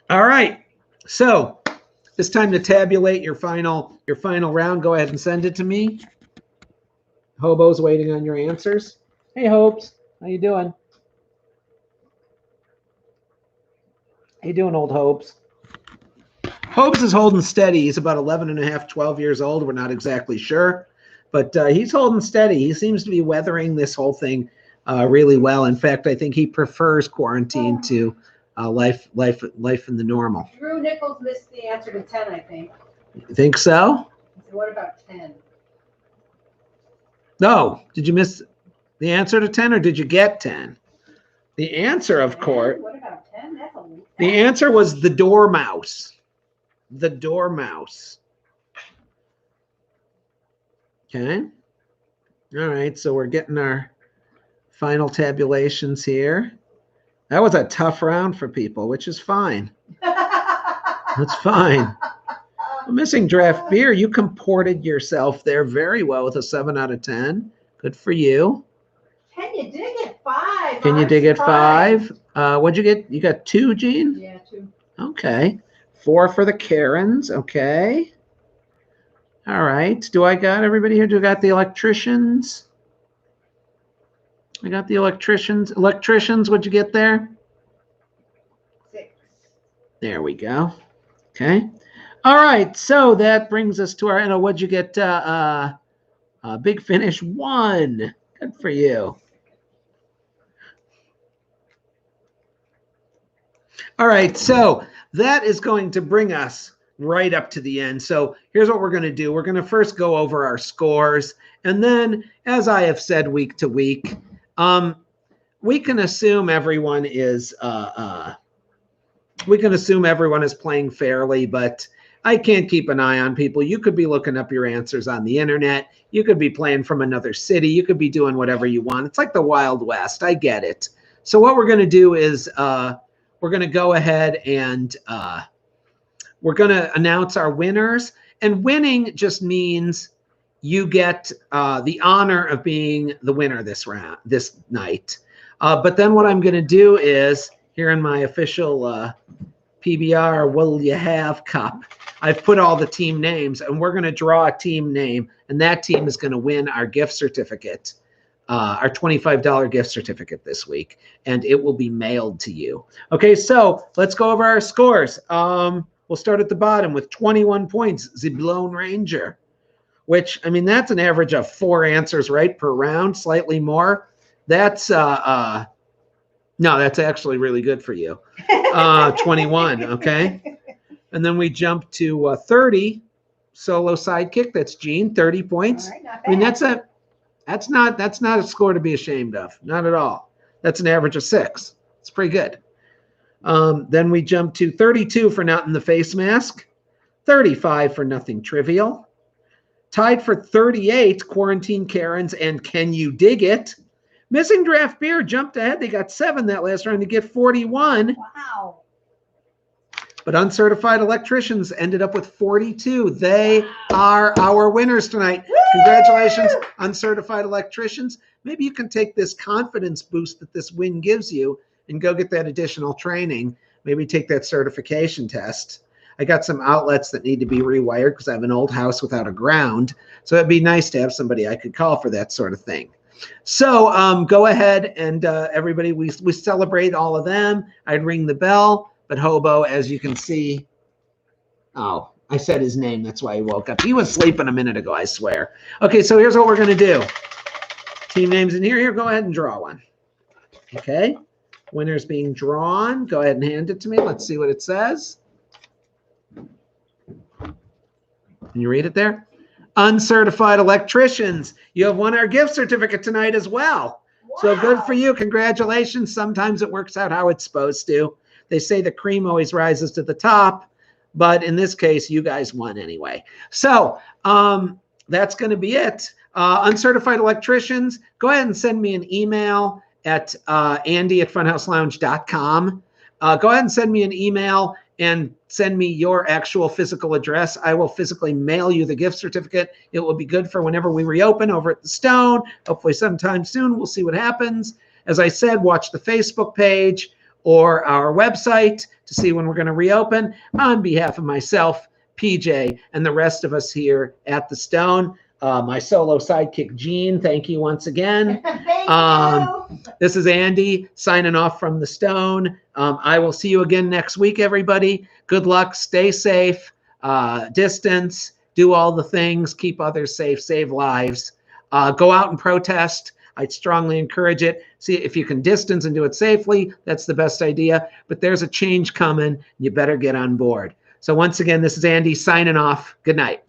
A: All right. So it's time to tabulate your final round. Go ahead and send it to me. Hobo's waiting on your answers. Hey, Hopes. How you doing? How you doing, old Hopes? Hopes is holding steady. He's about 11 and a half, 12 years old. We're not exactly sure, but he's holding steady. He seems to be weathering this whole thing really well. In fact, I think he prefers quarantine to life in the normal.
B: Drew Nichols missed the answer to 10, I think.
A: You think so?
B: So what about 10?
A: No. Did you miss the answer to 10 or did you get 10? The answer, of course.
B: What about 10? That's a
A: The answer was the dormouse. The dormouse. Okay. All right, so we're getting our final tabulations here. That was a tough round for people, which is fine. That's fine. Well, Missing Draft Beer, you comported yourself there very well with a 7 out of 10. Good for you.
B: Can you dig it 5?
A: Can you dig it 5? What'd you get? You got 2, Gene?
B: Yeah, 2.
A: Okay. 4 for the Karens. Okay. All right. Do I got everybody here? Do I got the electricians? I got the electricians. Electricians, what'd you get there?
B: 6.
A: There we go. Okay. All right. So that brings us to our, what'd you get? Big Finish 1. Good for you. All right. So that is going to bring us right up to the end. So here's what we're going to do. We're going to first go over our scores. And then, as I have said week to week, we can assume everyone is playing fairly, but I can't keep an eye on people. You could be looking up your answers on the internet. You could be playing from another city. You could be doing whatever you want. It's like the Wild West. I get it. So what we're going to do is we're going to go ahead and we're going to announce our winners. And winning just means you get the honor of being the winner this night. But then what I'm going to do is, here in my official PBR Will You Have Cup, I've put all the team names, and we're going to draw a team name, and that team is going to win our gift certificate, our $25 gift certificate this week, and it will be mailed to you. Okay, so let's go over our scores. We'll start at the bottom with 21 points, the Lone Ranger, which, I mean, that's an average of 4 answers right per round, slightly more. That's no, that's actually really good for you. 21, okay? And then we jump to 30, solo sidekick. That's Gene, 30 points.
B: All right,
A: I mean, that's not a score to be ashamed of, not at all. That's an average of 6. It's pretty good. Then we jump to 32 for Not in the Face Mask, 35 for Nothing Trivial, tied for 38, Quarantine Karens and Can You Dig It? Missing Draft Beer jumped ahead. They got 7 that last round to get 41.
B: Wow.
A: But Uncertified Electricians ended up with 42. They are our winners tonight. Woo! Congratulations, Uncertified Electricians. Maybe you can take this confidence boost that this win gives you and go get that additional training. Maybe take that certification test. I got some outlets that need to be rewired because I have an old house without a ground. So it'd be nice to have somebody I could call for that sort of thing. So go ahead and everybody, we celebrate all of them. I'd ring the bell, but Hobo, as you can see, oh, I said his name. That's why he woke up. He was sleeping a minute ago, I swear. Okay, so here's what we're going to do. Team names in here. Here, go ahead and draw one. Okay, winner's being drawn. Go ahead and hand it to me. Let's see what it says. Can you read it there? Uncertified Electricians. You have won our gift certificate tonight as well. Wow. So good for you. Congratulations. Sometimes it works out how it's supposed to. They say the cream always rises to the top, but in this case, you guys won anyway. So that's going to be it. Uncertified Electricians, go ahead and send me an email at andy@funhouselounge.com. Go ahead and send me an email and send me your actual physical address. I will physically mail you the gift certificate. It will be good for whenever we reopen over at the Stone. Hopefully sometime soon. We'll see what happens. As I said, watch the Facebook page or our website to see when we're going to reopen. On behalf of myself, PJ, and the rest of us here at the Stone, my solo sidekick, Gene, thank you once again.
B: Thank you.
A: This is Andy signing off from the Stone. I will see you again next week, everybody. Good luck. Stay safe. Distance. Do all the things. Keep others safe. Save lives. Go out and protest. I'd strongly encourage it. See if you can distance and do it safely. That's the best idea. But there's a change coming. You better get on board. So once again, this is Andy signing off. Good night.